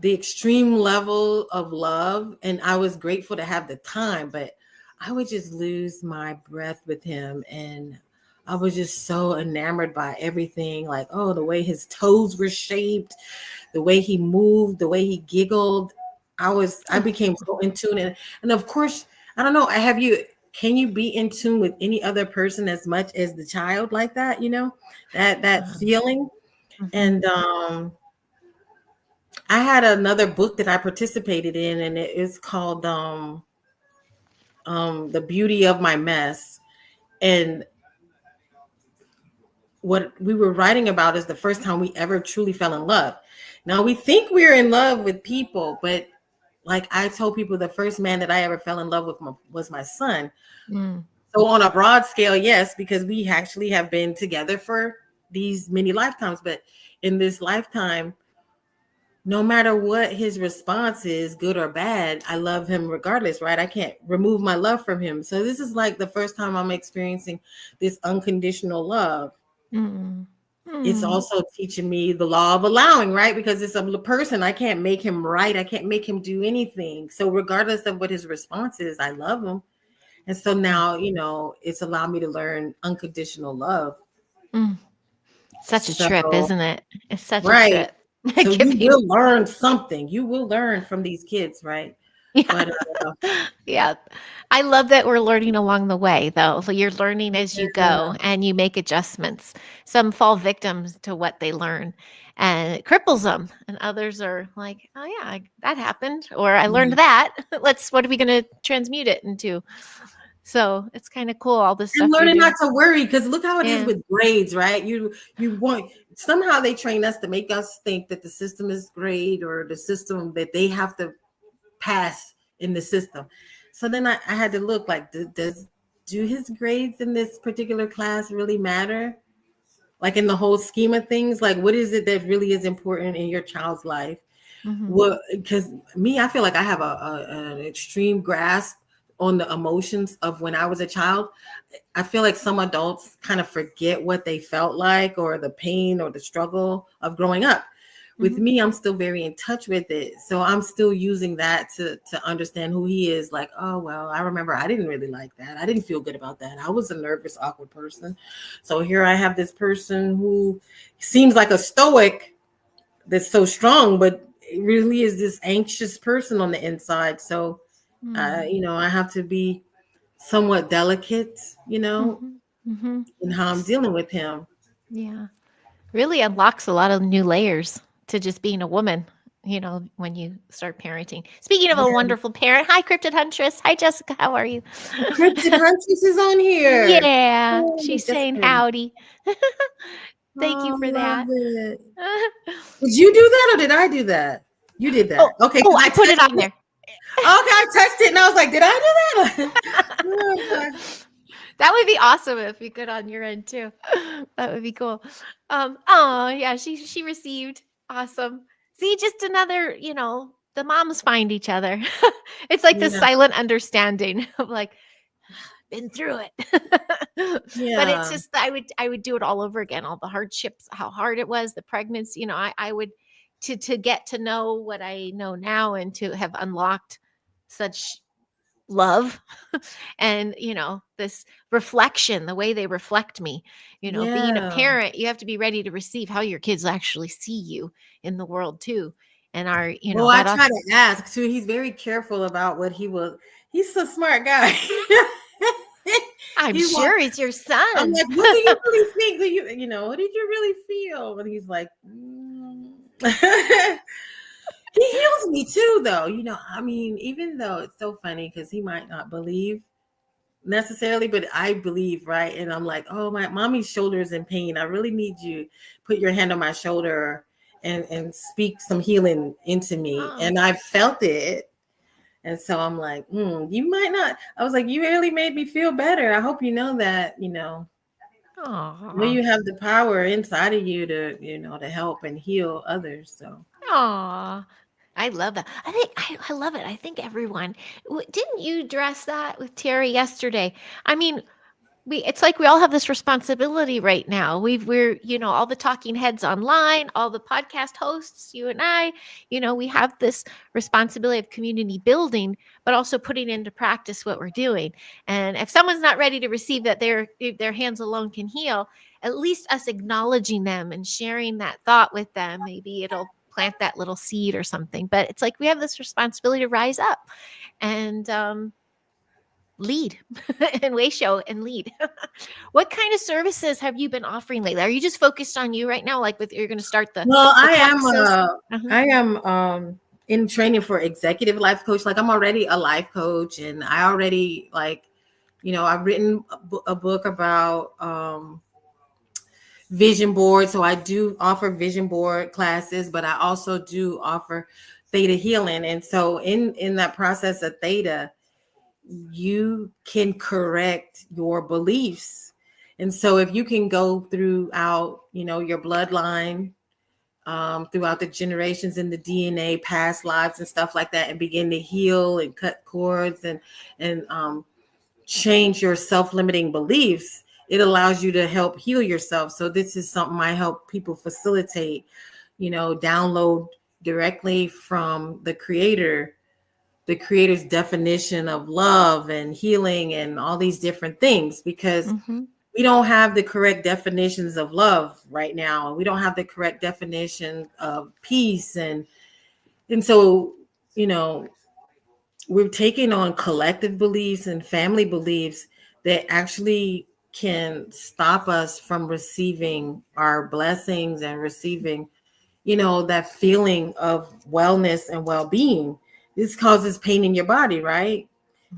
The extreme level of love. And I was grateful to have the time, but I would just lose my breath with him. And I was just so enamored by everything. Like, oh, the way his toes were shaped, the way he moved, the way he giggled. I became so in tune. And of course, I don't know, can you be in tune with any other person as much as the child like that? You know, that feeling. And I had another book that I participated in, and it is called The Beauty of My Mess. And what we were writing about is the first time we ever truly fell in love. Now we think we're in love with people, but like I told people, the first man that I ever fell in love with was my son. So on a broad scale, yes, because we actually have been together for these many lifetimes. But in this lifetime, no matter what his response is, good or bad, I love him regardless, right? I can't remove my love from him. So this is like the first time I'm experiencing this unconditional love. It's also teaching me the law of allowing, right? Because it's a person. I can't make him right. I can't make him do anything. So regardless of what his response is, I love him. And so now, you know, it's allowed me to learn unconditional love. Such a trip, isn't it? It's such a Right. trip. So you will learn something. You will learn from these kids, right? Yeah. But, Yeah. I love that we're learning along the way, though. So you're learning as you go and you make adjustments. Some fall victims to what they learn and it cripples them. And others are like, oh, yeah, that happened. Or I learned that. What are we going to transmute it into? So it's kind of cool. All this stuff. And learning not to worry, because look how it is with grades, right? You want, somehow they train us to make us think that the system is grade or the system that they have to pass in the system. So then I had to look like, do his grades in this particular class really matter? Like in the whole scheme of things, like what is it that really is important in your child's life? Well, because I feel like I have an extreme grasp on the emotions of when I was a child. I feel like some adults kind of forget what they felt like or the pain or the struggle of growing up. With me, I'm still very in touch with it. So I'm still using that to understand who he is. Like, oh, well, I remember I didn't really like that. I didn't feel good about that. I was a nervous, awkward person. So here I have this person who seems like a stoic that's so strong, but it really is this anxious person on the inside. So, you know, I have to be somewhat delicate, you know, Mm-hmm. and how I'm dealing with him. Yeah. Really unlocks a lot of new layers to just being a woman, when you start parenting. Speaking of a Yeah. wonderful parent, hi, Cryptid Huntress. Hi, Jessica. How are you? Cryptid Huntress is on here. Yeah, Oh, she's saying Jessica. howdy. Thank you Oh, for love that. it. Did you do that or did I do that? You did that. Oh, Okay, because I I put it touched on it. there. Okay, I touched it and I was like, did I do that? Oh, gosh. That would be awesome if you could on your end too. That would be cool. Oh yeah, she received. Awesome. See, just another, the moms find each other. It's like this Yeah. silent understanding of like, been through it. But it's Yeah. just I would do it all over again. All the hardships, how hard it was, the pregnancy, I would to get to know what I know now and to have unlocked such love and this reflection, the way they reflect me, being a Yeah. parent, you have to be ready to receive how your kids actually see you in the world too, and are Well, I try to ask too. He's very careful about what he will. He's a smart guy. I'm He wants. sure it's your I'm son. like, what do you really think? Do what did you really feel? And he's like, he heals me too, though. I mean, even though it's so funny because he might not believe necessarily, but I believe, right? And I'm like, oh, my mommy's shoulder is in pain. I really need you put your hand on my shoulder and speak some healing into me. Oh, And I felt it. And so I'm like, you might not. I was like, you really made me feel better. I hope you know that, when aw. you have the power inside of you to, to help and heal others. So Aw. I love that. I love it. I think everyone didn't you address that with Terry yesterday? I mean, it's like we all have this responsibility right now. We're all the talking heads online, all the podcast hosts, you and I, we have this responsibility of community building, but also putting into practice what we're doing. And if someone's not ready to receive that their hands alone can heal, at least us acknowledging them and sharing that thought with them, maybe it'll plant that little seed or something. But it's like we have this responsibility to rise up and lead and way show and lead. What kind of services have you been offering lately? Are you just focused on you right now? Like you're going to start the well, classes? I am in training for executive life coach. Like I'm already a life coach, and I already I've written a book about vision board. So I do offer vision board classes, but I also do offer theta healing. And so in that process of theta, you can correct your beliefs. And so if you can go throughout, your bloodline, throughout the generations in the DNA, past lives and stuff like that, and begin to heal and cut cords and change your self-limiting beliefs, it allows you to help heal yourself. So this is something I help people facilitate, download directly from the creator's definition of love and healing and all these different things, because we don't have the correct definitions of love right now. We don't have the correct definition of peace. And so, we're taking on collective beliefs and family beliefs that actually can stop us from receiving our blessings and receiving, that feeling of wellness and well-being. This causes pain in your body, right?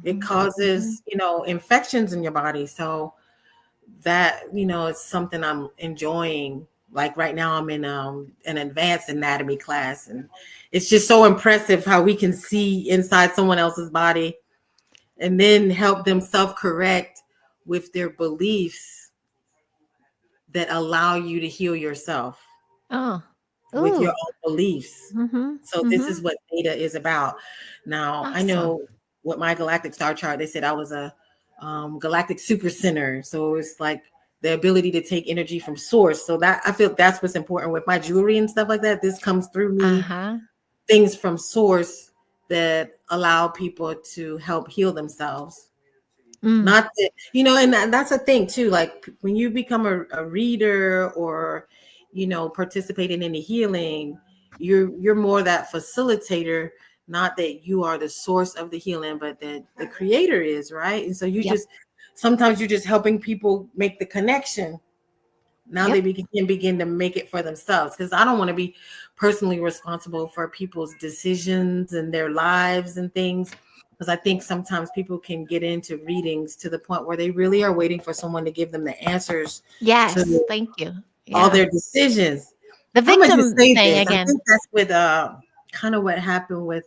It causes, infections in your body. So that, it's something I'm enjoying. Like right now I'm in an advanced anatomy class, and it's just so impressive how we can see inside someone else's body and then help them self-correct with their beliefs that allow you to heal yourself with your own beliefs. So this is what theta is about. Now, I know what my galactic star chart, they said I was a galactic super center. So it's like the ability to take energy from source. So that I feel that's what's important with my jewelry and stuff like that. This comes through me, things from source that allow people to help heal themselves. Not that, and that's a thing too. Like when you become a reader or, participating in the healing, you're more that facilitator, not that you are the source of the healing, but that the creator is, right? And so you just sometimes you're just helping people make the connection. Now Yep. they can begin to make it for themselves, because I don't want to be personally responsible for people's decisions and their lives and things. Because I think sometimes people can get into readings to the point where they really are waiting for someone to give them the answers Yes. to Thank you. all Yeah. their decisions. The I'm gonna just victim say thing this. I again. think that's with kind of what happened with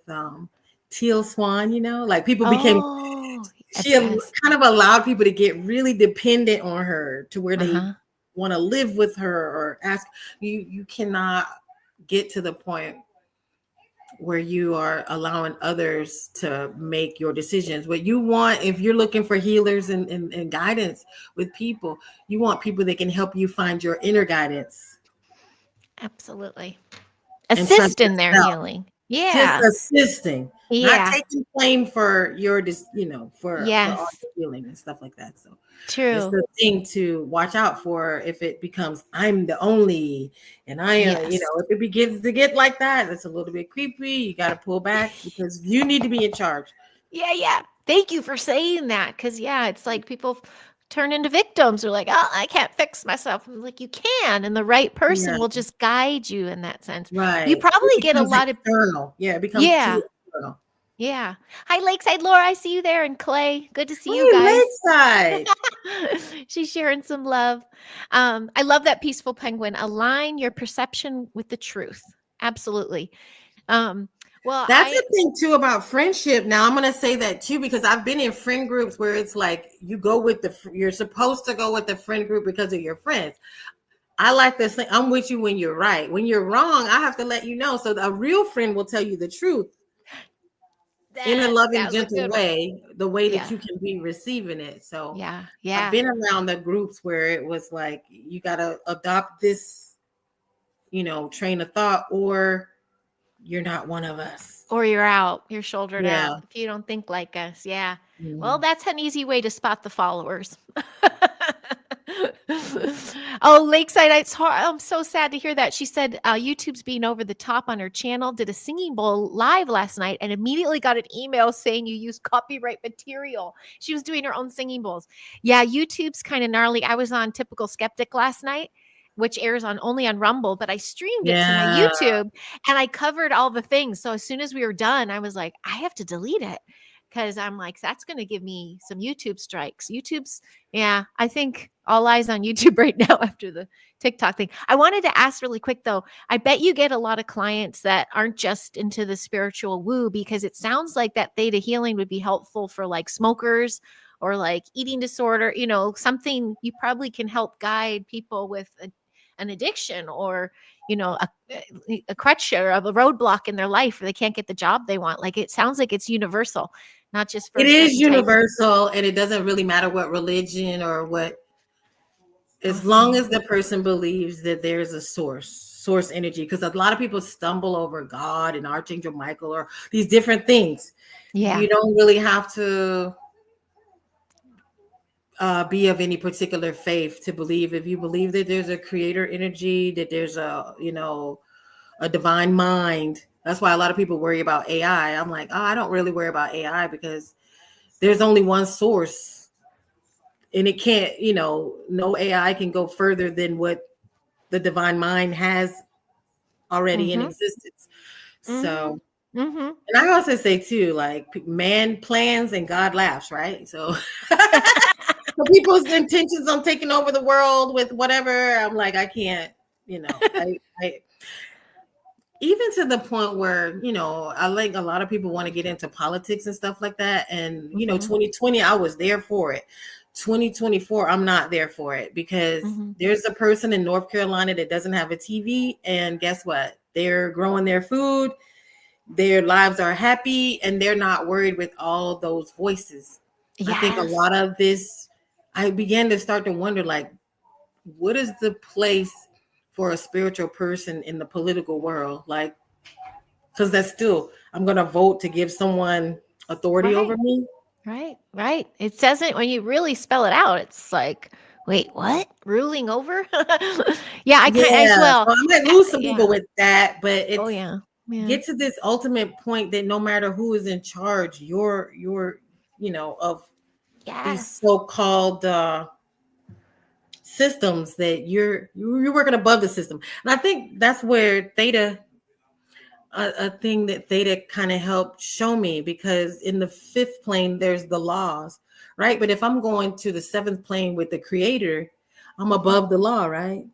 Teal Swan, like people became, Oh, she obsessed. kind of allowed people to get really dependent on her to where they Uh-huh. want to live with her or ask. You cannot get to the point where you are allowing others to make your decisions. What you want, if you're looking for healers and guidance with people, you want people that can help you find your inner guidance Absolutely. and trust Assist in their yourself. healing. Just Yeah. assisting, not Yeah. taking claim for your for all Yes. your healing and stuff like that. So it's True. the thing to watch out for. If it becomes I'm the only, and I Yes. if it begins to get like that, that's a little bit creepy. You got to pull back because you need to be in charge. Yeah. Thank you for saying that. Because, yeah, it's like people turn into victims. They're like, oh, I can't fix myself. I'm like, you can. And the right person Yeah, will just guide you in that sense. right. You probably It get a becomes lot of, external. Yeah, it becomes yeah. too external. Yeah. Hi, Lakeside Laura. I see you there. And Clay. Good to see you Hey, guys. Lakeside. She's sharing some love. I love that peaceful penguin. Align your perception with the truth. Absolutely. Well, That's the thing too about friendship. Now I'm going to say that too, because I've been in friend groups where it's like you're supposed to go with the friend group because of your friends. I like this thing. I'm with you when you're right. When you're wrong, I have to let you know. So a real friend will tell you the truth in a loving, that was a gentle good one. way, the way that Yeah. you can be receiving it. So Yeah. I've been around the groups where it was like, you got to adopt this, train of thought, or you're not one of us. Or you're out. You're shouldered Yeah. out if you don't think like us. Yeah. Mhm. Well, that's an easy way to spot the followers. Oh, Lakeside, it's hard. I'm so sad to hear that. She said YouTube's being over the top on her channel, did a singing bowl live last night, and immediately got an email saying you used copyright material. She was doing her own singing bowls. Yeah, YouTube's kind of gnarly. I was on Typical Skeptic last night, which airs only on Rumble, but I streamed it to my YouTube and I covered all the things. So as soon as we were done, I was like, I have to delete it because I'm like, that's going to give me some YouTube strikes. I think all eyes on YouTube right now after the TikTok thing. I wanted to ask really quick though. I bet you get a lot of clients that aren't just into the spiritual woo, because it sounds like that theta healing would be helpful for like smokers or like eating disorder, something you probably can help guide people with an addiction or a crutch or a roadblock in their life where they can't get the job they want. Like, it sounds like it's universal, not just for it a is certain type. universal, and it doesn't really matter what religion or what, as Awesome. long as the person believes that there's a source energy. Because a lot of people stumble over God and Archangel Michael or these different things. Yeah. You don't really have to be of any particular faith to believe. If you believe that there's a creator energy, that there's a divine mind. That's why a lot of people worry about AI. I'm like, I don't really worry about AI because there's only one source, and it can't, no AI can go further than what the divine mind has already in existence. So, and I also say too, like, man plans and God laughs, right? So for people's intentions on taking over the world with whatever, I'm like, I can't, I even to the point where, I like a lot of people want to get into politics and stuff like that. And, 2020, I was there for it. 2024, I'm not there for it because there's a person in North Carolina that doesn't have a TV. And guess what? They're growing their food. Their lives are happy and they're not worried with all those voices. Yes. I think a lot of this, I began to start to wonder, like, what is the place for a spiritual person in the political world? Like, because that's still, I'm going to vote to give someone authority over me. Right. It says it when you really spell it out. It's like, wait, what? Ruling over? Yeah, I can't as well. So I might lose some people with that, but it's get to this ultimate point that no matter who is in charge, you're of these Yes. so-called systems that you're working above the system. And I think that's where theta, a thing that theta kind of helped show me, because in the fifth plane there's the laws, right? But if I'm going to the seventh plane with the creator, I'm above the law, right?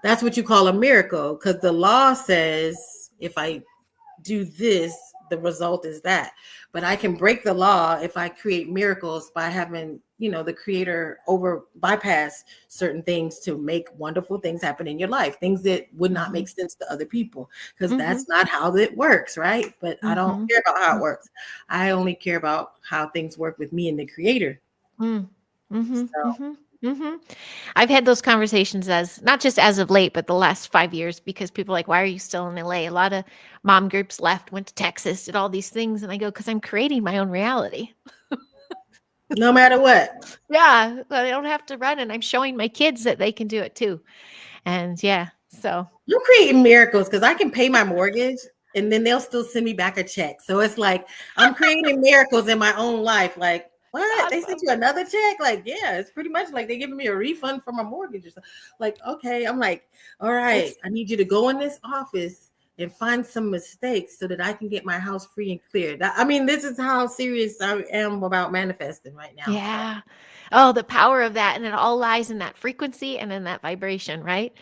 That's what you call a miracle, because the law says if I do this, the result is that. But I can break the law if I create miracles by having, the creator over bypass certain things to make wonderful things happen in your life, things that would not make sense to other people, because that's not how it works, right? But I don't care about how it works. I only care about how things work with me and the creator. So I've had those conversations, as not just as of late, but the last 5 years, because people are like, why are you still in LA? A lot of mom groups left, went to Texas, did all these things. And I go, because I'm creating my own reality. no matter what. Yeah. I don't have to run. And I'm showing my kids that they can do it too. And yeah, so You're creating miracles, because I can pay my mortgage and then they'll still send me back a check. So it's like I'm creating miracles in my own life. Like, what? They sent you another check? Like, yeah, it's pretty much like they're giving me a refund for my mortgage or something. Like, okay. I'm like, all right, I need you to go in this office and find some mistakes so that I can get my house free and clear. I mean, this is how serious I am about manifesting right now. yeah. Oh, the power of that. And it all lies in that frequency and in that vibration, right?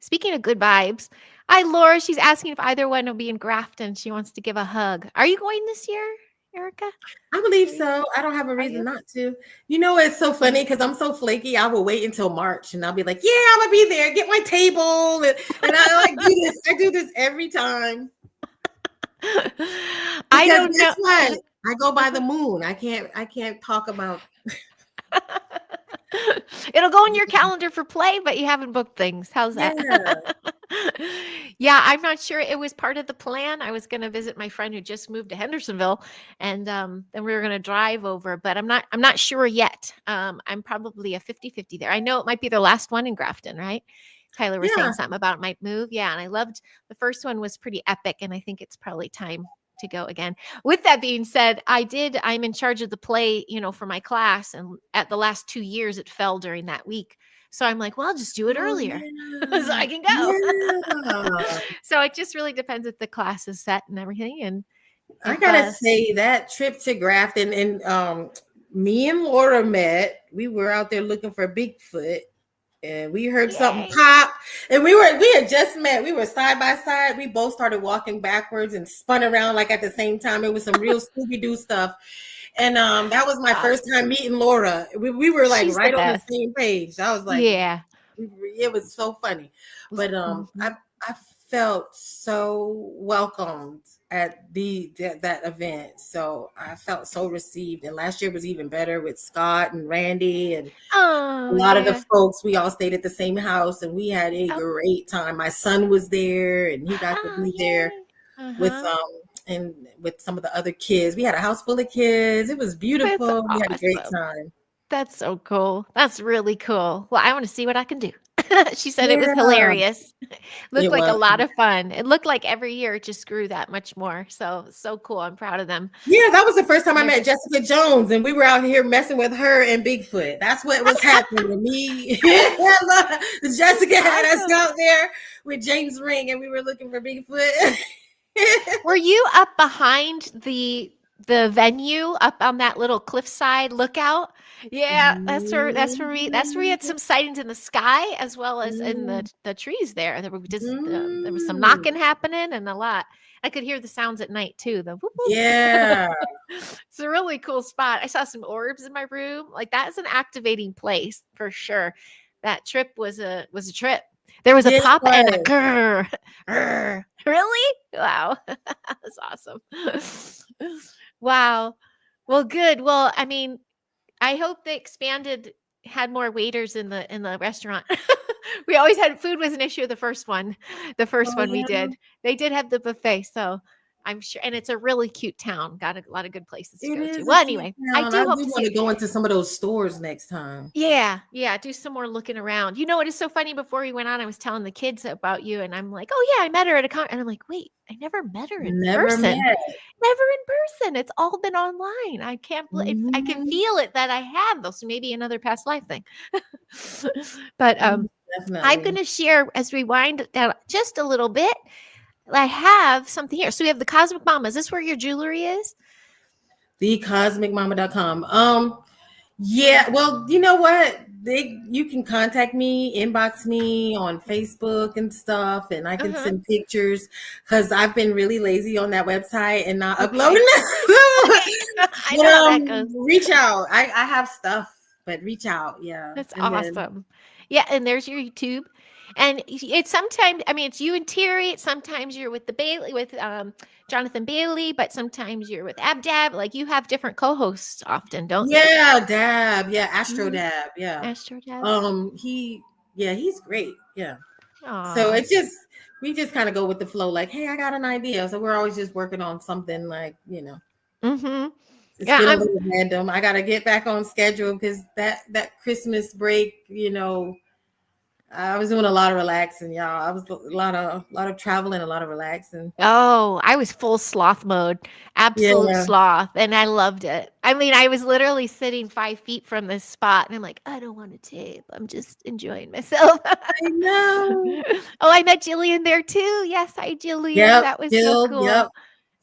Speaking of good vibes, Laura, she's asking if either one will be in Grafton. She wants to give a hug. Are you going this year, Erika? I believe so. I don't have a reason not to. It's so funny because I'm so flaky. I will wait until March and I'll be like, yeah, I'm gonna be there. Get my table. And I like do this. I do this every time. I don't know. What? I go by the moon. I can't talk about. It'll go in your calendar for play, but you haven't booked things. How's that? Yeah, I'm not sure. It was part of the plan. I was going to visit my friend who just moved to Hendersonville, and then we were going to drive over, but I'm not sure yet. I'm probably a 50-50 there. I know it might be their last one in Grafton, right? Tyler was saying something about it might move. Yeah, and I loved the first one, was pretty epic, and I think it's probably time to go again. With that being said, I'm in charge of the play, for my class, and at the last 2 years it fell during that week. So I'm like, well, I'll just do it earlier so I can go. Yeah. So it just really depends if the class is set and everything. And I gotta say that trip to Grafton, and me and Laura met. We were out there looking for Bigfoot, and we heard something pop, and we had just met. We were side by side. We both started walking backwards and spun around like at the same time. It was some real Scooby-Doo stuff. And that was my first time meeting Laura. We were like She's right on the same page. I was like, yeah, it was so funny. But I felt so welcomed at that event. So I felt so received. And last year was even better with Scott and Randy and a lot of the folks. We all stayed at the same house and we had a great time. My son was there and he got to be there with and with some of the other kids. We had a house full of kids. It was beautiful. We had a great time. That's so cool. That's really cool. Well, I want to see what I can do. She said it was hilarious. Looked like a lot of fun. It looked like every year it just grew that much more. So cool. I'm proud of them. Yeah, that was the first time I met Jessica Jones, and we were out here messing with her and Bigfoot. That's what was happening to me. Jessica had us out there with James Ring, and we were looking for Bigfoot. Were you up behind the venue, up on that little cliffside lookout? Yeah, that's where we had some sightings in the sky as well as in the trees there. There was some knocking happening and a lot. I could hear the sounds at night too. The whoop, whoop. Yeah. It's a really cool spot. I saw some orbs in my room. Like, that's an activating place for sure. That trip was a trip. There was a pop and a grrr. Really? Wow. That's awesome. Wow. Well, good. Well, I mean, I hope they had more waiters in the restaurant. We always had food was an issue the first one. The first one we did. They did have the buffet, so I'm sure. And it's a really cute town. Got a lot of good places to It go to. is a Well, cute anyway, I town. do I hope do to want see to go into some of those stores next time. Yeah, do some more looking around. You know what is so funny? Before we went on, I was telling the kids about you, and I'm like, "Oh yeah, I met her at a con," and I'm like, "Wait, I never met her in Never person. met. Never in person. It's all been online. I can't believe I can Mhm. feel it that I have those. So maybe another past life thing." But I'm Definitely. going to share as we wind down just a little bit. I have something here. So we have the Cosmic Mama. Is this where your jewelry is? thecosmicmama.com. Yeah, well, you know what? You can contact me, inbox me on Facebook and stuff, and I can send pictures because I've been really lazy on that website and not uploading it. I know how that goes. Reach out. I have stuff, but reach out. Yeah. That's And awesome. Yeah, and there's your YouTube. And it's sometimes, I mean, it's you and Terry. Sometimes you're with the Bailey, with Jonathan Bailey, but sometimes you're with Abdab. Like you have different co-hosts often, don't you? yeah, Dab. Yeah, Astro Mhm. Dab. Yeah. Astro Dab. He's great. Yeah. So Aw. it's just we just kind of go with the flow, like, hey, I got an idea. So we're always just working on something like, Mm-hmm. it's Yeah, been a I'm little random. I gotta get back on schedule because that Christmas break, I was doing a lot of relaxing, y'all. I was a lot of traveling, a lot of relaxing. I was full sloth mode, absolute Yeah. sloth, and I loved it. I mean, I was literally sitting 5 feet from this spot, and I'm like, I don't want to tape. I'm just enjoying myself. I know. I met Jillian there too. Yes, hi Jillian. Yep, That was so Jill, cool. yep.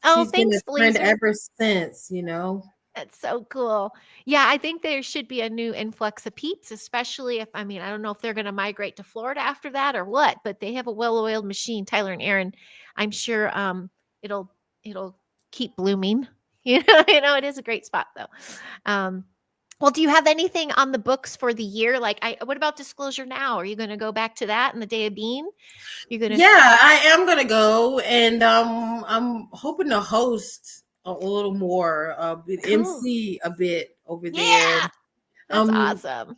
Oh, She's been a thanks, friend Blazer. ever since. That's so cool. Yeah, I think there should be a new influx of peeps, especially if I don't know if they're going to migrate to Florida after that or what, but they have a well-oiled machine, Tyler and Aaron. I'm sure it'll it'll keep blooming. It is a great spot though. Well, do you have anything on the books for the year? Like what about Disclosure Now? Are you going to go back to that in the Day of Being? You're going to Yeah, I am gonna go, and I'm hoping to host a little more, Cool. MC a bit over there. Yeah. That's Um, awesome.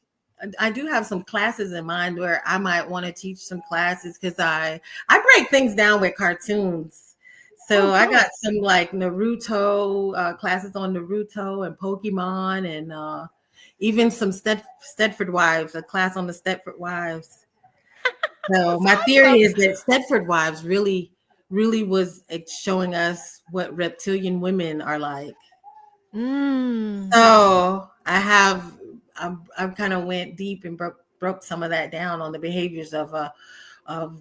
I do have some classes in mind where I might want to teach some classes because I break things down with cartoons. So I cool. got some like Naruto classes on Naruto and Pokemon, and even some Stedford Wives, a class on the Stedford Wives. So my theory is that Stedford Wives really, really was showing us what reptilian women are like. So I kind of went deep and broke some of that down on the behaviors of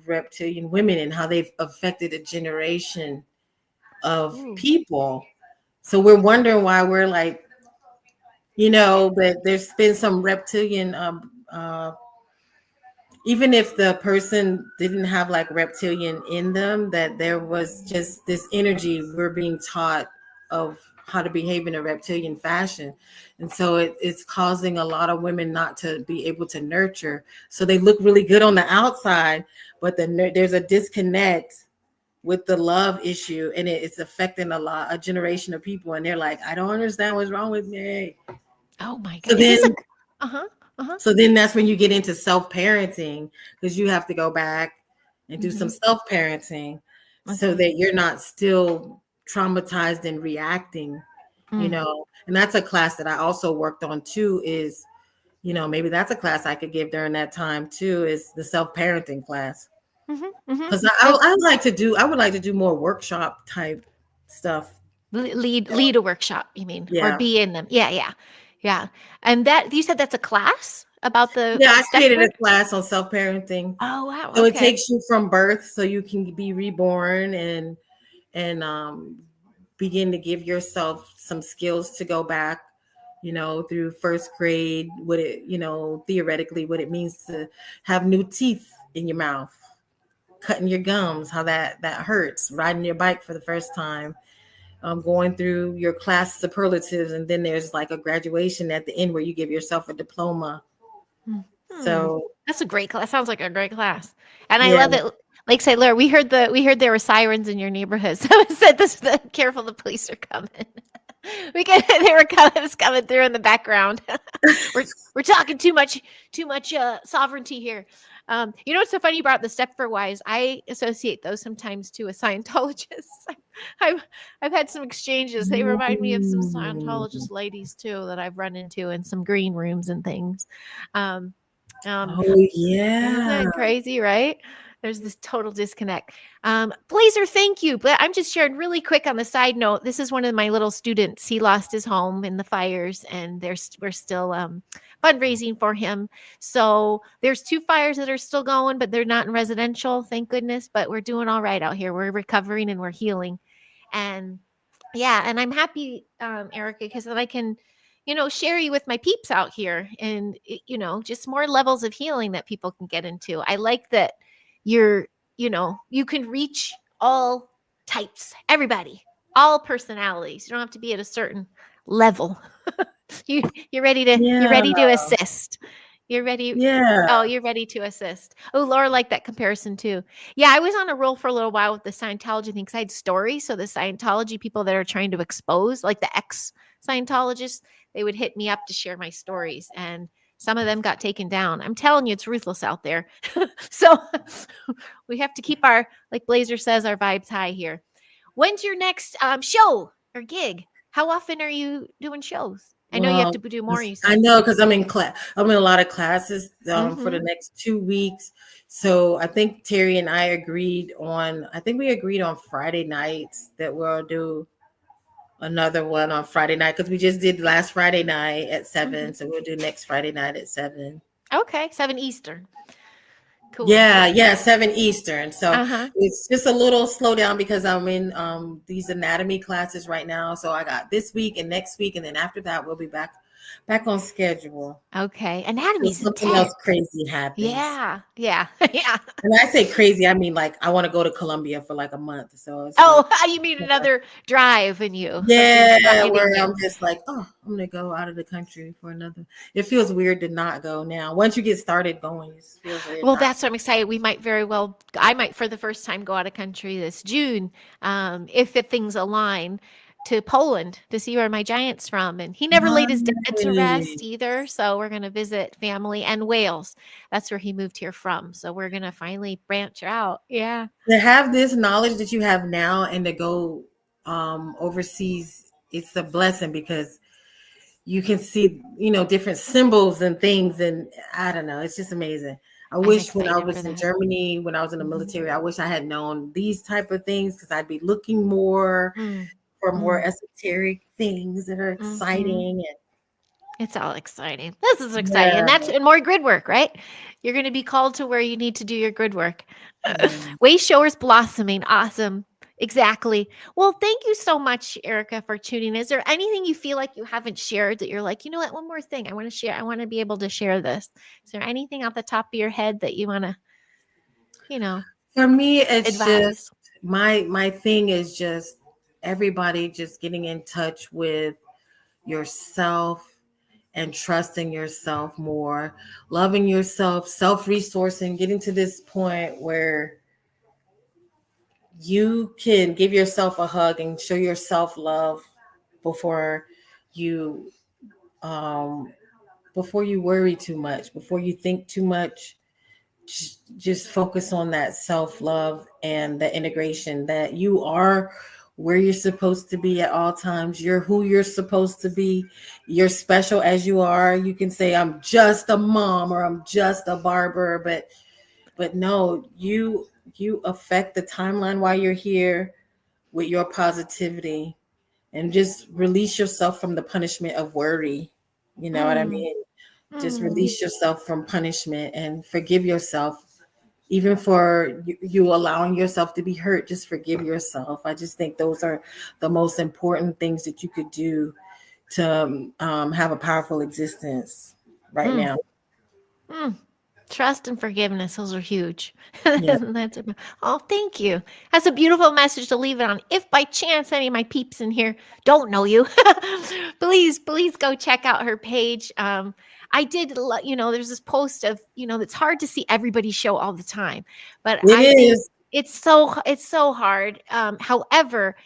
reptilian women and how they've affected a generation of people. So we're wondering why we're like, but there's been some reptilian even if the person didn't have like reptilian in them, that there was just this energy we're being taught of how to behave in a reptilian fashion. And so it's causing a lot of women not to be able to nurture. So they look really good on the outside, but there's a disconnect with the love issue, and it's affecting a generation of people. And they're like, I don't understand what's wrong with me. Oh my God. So then, Uh-huh. so then that's when you get into self-parenting, because you have to go back and do some self-parenting so that you're not still traumatized and reacting, and that's a class that I also worked on too, is, maybe that's a class I could give during that time too, is the self-parenting class. Because I would like to do more workshop type stuff. Lead a workshop, you mean, or Yeah. be in them. Yeah. And that you said that's a class about the Yeah, I created a Stepford? class on self-parenting. Oh wow. So it Okay. takes you from birth so you can be reborn and begin to give yourself some skills to go back, through first grade, what it, theoretically what it means to have new teeth in your mouth, cutting your gums, how that hurts, riding your bike for the first time, going through your class superlatives, and then there's like a graduation at the end where you give yourself a diploma. So that's a great class. Sounds like a great class. And I yeah. love it. Lakeside Laura, we heard there were sirens in your neighborhood. So it said careful, the police are coming. They were coming through in the background. We're talking too much sovereignty here. It's so funny you brought up the Stepford wives. I associate those sometimes to a Scientologist. I've I've had some exchanges. They remind me of some Mm. Scientologist ladies too that I've run into in some green rooms and things. Um, um, Oh isn't yeah. that crazy, right? There's this total disconnect. Blazer, thank you. But I'm just sharing really quick on the side note. This is one of my little students. He lost his home in the fires, and we're still fundraising for him. So there's 2 fires that are still going, but they're not in residential, thank goodness. But we're doing all right out here. We're recovering and we're healing. And yeah, and I'm happy, Erika, because then I can, share you with my peeps out here and, just more levels of healing that people can get into. I like that you're, you can reach all types, everybody, all personalities. You don't have to be at a certain level. You're ready to Yeah. assist. You're ready. Yeah. Oh, you're ready to assist. Oh, Laura liked that comparison too. Yeah, I was on a roll for a little while with the Scientology thing because I had stories. So the Scientology people that are trying to expose, like the ex Scientologists, they would hit me up to share my stories. And some of them got taken down. I'm telling you, it's ruthless out there. So we have to keep like Blazer says, our vibes high here. When's your next show or gig? How often are you doing shows? I know you have Well, to do more, you I said. know because I'm in class. I'm in a lot of classes for the Mhm. next 2 weeks. So I think Terry and I agreed on. I think we agreed on Friday nights that we'll do another one on Friday night because we just did last Friday night at 7. Mhm. So we'll do next Friday night at 7. Okay, 7 Eastern. Cool. Yeah, 7 Eastern. So Uh-huh. it's just a little slowdown because I'm in these anatomy classes right now. So I got this week and next week, and then after that we'll be back on schedule. Okay. So Anatomy's something else intense. crazy happens. Yeah. Yeah. Yeah. And I say crazy, I mean like I want to go to Columbia for like a month. So it's Oh, like you mean another drive in you, something yeah, driving where you. I'm just like, oh, I'm gonna go out of the country for another. It feels weird to not go now. Once you get started going, it feels weird Well, not that's to. what I'm excited. I might for the first time go out of country this June, if the things align, to Poland to see where my giant's from. And he never laid his dad to rest Nice. either. So we're going to visit family and Wales. That's where he moved here from. So we're going to finally branch out. Yeah. To have this knowledge that you have now and to go overseas, it's a blessing because you can see, different symbols and things. And I don't know, it's just amazing. I I'm wish when I excited for was in that. Germany, when I was in the Mhm. military, I wish I had known these type of things because I'd be looking more Mm, for more mm, esoteric things that are mhm. exciting. It's all exciting. This is And exciting. And yeah, that's and more grid work, right? You're going to be called to where you need to do your grid work. yeah. Way showers blossoming. Awesome. Exactly. Well, thank you so much, Erika, for tuning in. Is there anything you feel like you haven't shared that you're like, you know what, one more thing I want to share? I want to be able to share this. Is there anything off the top of your head that you want to, you know, For me, it's advise? just my thing is just everybody just getting in touch with yourself and trusting yourself more, loving yourself, self-resourcing, getting to this point where you can give yourself a hug and show yourself love before you um before you worry too much, before you think too much. Just focus on that self-love and the integration that you are where you're supposed to be at all times. You're who you're supposed to be. You're special as you are. You can say I'm just a mom or I'm just a barber, but no, you affect the timeline while you're here with your positivity and just release yourself from the punishment of worry. You know what I Mm, mean? Just mm, release yourself from punishment and forgive yourself even for you allowing yourself to be hurt. Just forgive yourself. I just think those are the most important things that you could do to have a powerful existence right mm, now. mm. Trust and forgiveness, those are huge. Yeah, Oh, thank you. That's a beautiful message to leave it on. If by chance any of my peeps in here don't know you, please go check out her page. I did, there's this post of, it's hard to see everybody's show all the time, but it I think is. it's so hard. However,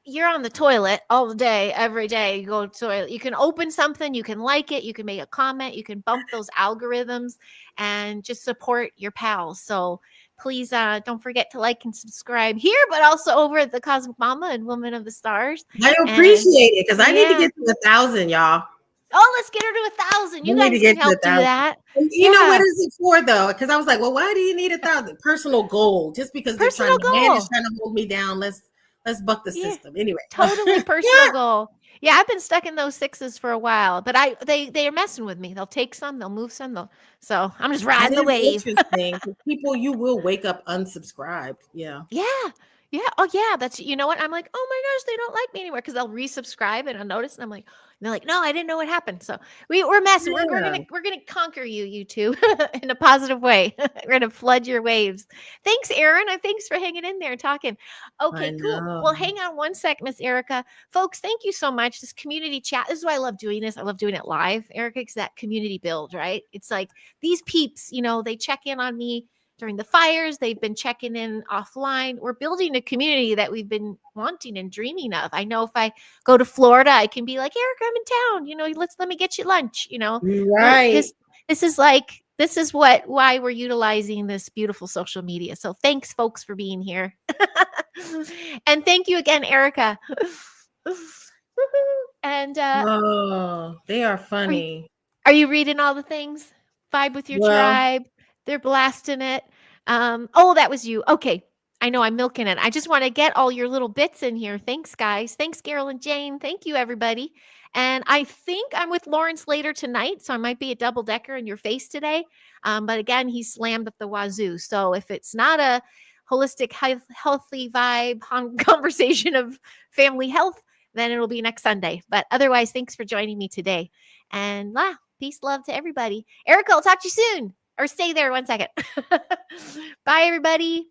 you're on the toilet all the day, every day. You go to the toilet. You can open something, you can like it, you can make a comment, you can bump those algorithms and just support your pals. So please don't forget to like and subscribe here, but also over at the Cosmic Mama and Woman of the Stars. I appreciate it because I need to yeah. get to 1,000, y'all. Oh, let's get her to 1,000. You We need guys to get can to help do 1,000. that. You know what Yeah. is it for though? Because I was like, well, why do you need 1,000? Personal goal. Just because they're Personal trying, man is goal. trying to hold me down. Let's buck the Yeah. system. Anyway. Totally personal goal. Yeah, I've been stuck in those 6s for a while, but they are messing with me. They'll take some, they'll move some, so I'm just That riding the is wave. interesting. 'Cause people, you will wake up unsubscribed. Yeah. Yeah. Yeah. Oh, yeah. That's, you know what? I'm like, oh my gosh, they don't like me anymore because they'll resubscribe and I'll notice. And I'm like, they're like, no, I didn't know what happened. So we're messing. Yeah. We're gonna conquer you two in a positive way. We're gonna flood your waves. Thanks, Aaron. Thanks for hanging in there and talking. Okay, cool. Well, hang on one sec, Miss Erika. Folks, thank you so much. This community chat. This is why I love doing this. I love doing it live. Erika, it's that community build, right? It's like these peeps, they check in on me during the fires. They've been checking in offline. We're building a community that we've been wanting and dreaming of. I know if I go to Florida, I can be like, Erika, I'm in town. Let me get you lunch. Right. This is why we're utilizing this beautiful social media. So thanks, folks, for being here. And thank you again, Erika. And they are funny. Are you reading all the things? Vibe with your tribe. They're blasting it. Oh, that was you. Okay. I know I'm milking it. I just want to get all your little bits in here. Thanks, guys. Thanks, Carol and Jane. Thank you, everybody. And I think I'm with Lawrence later tonight, so I might be a double decker in your face today. But again, he slammed up the wazoo. So if it's not a holistic, healthy vibe conversation of family health, then it'll be next Sunday. But otherwise, thanks for joining me today. And peace, love to everybody. Erika, I'll talk to you soon. Or stay there 1 second. Bye, everybody.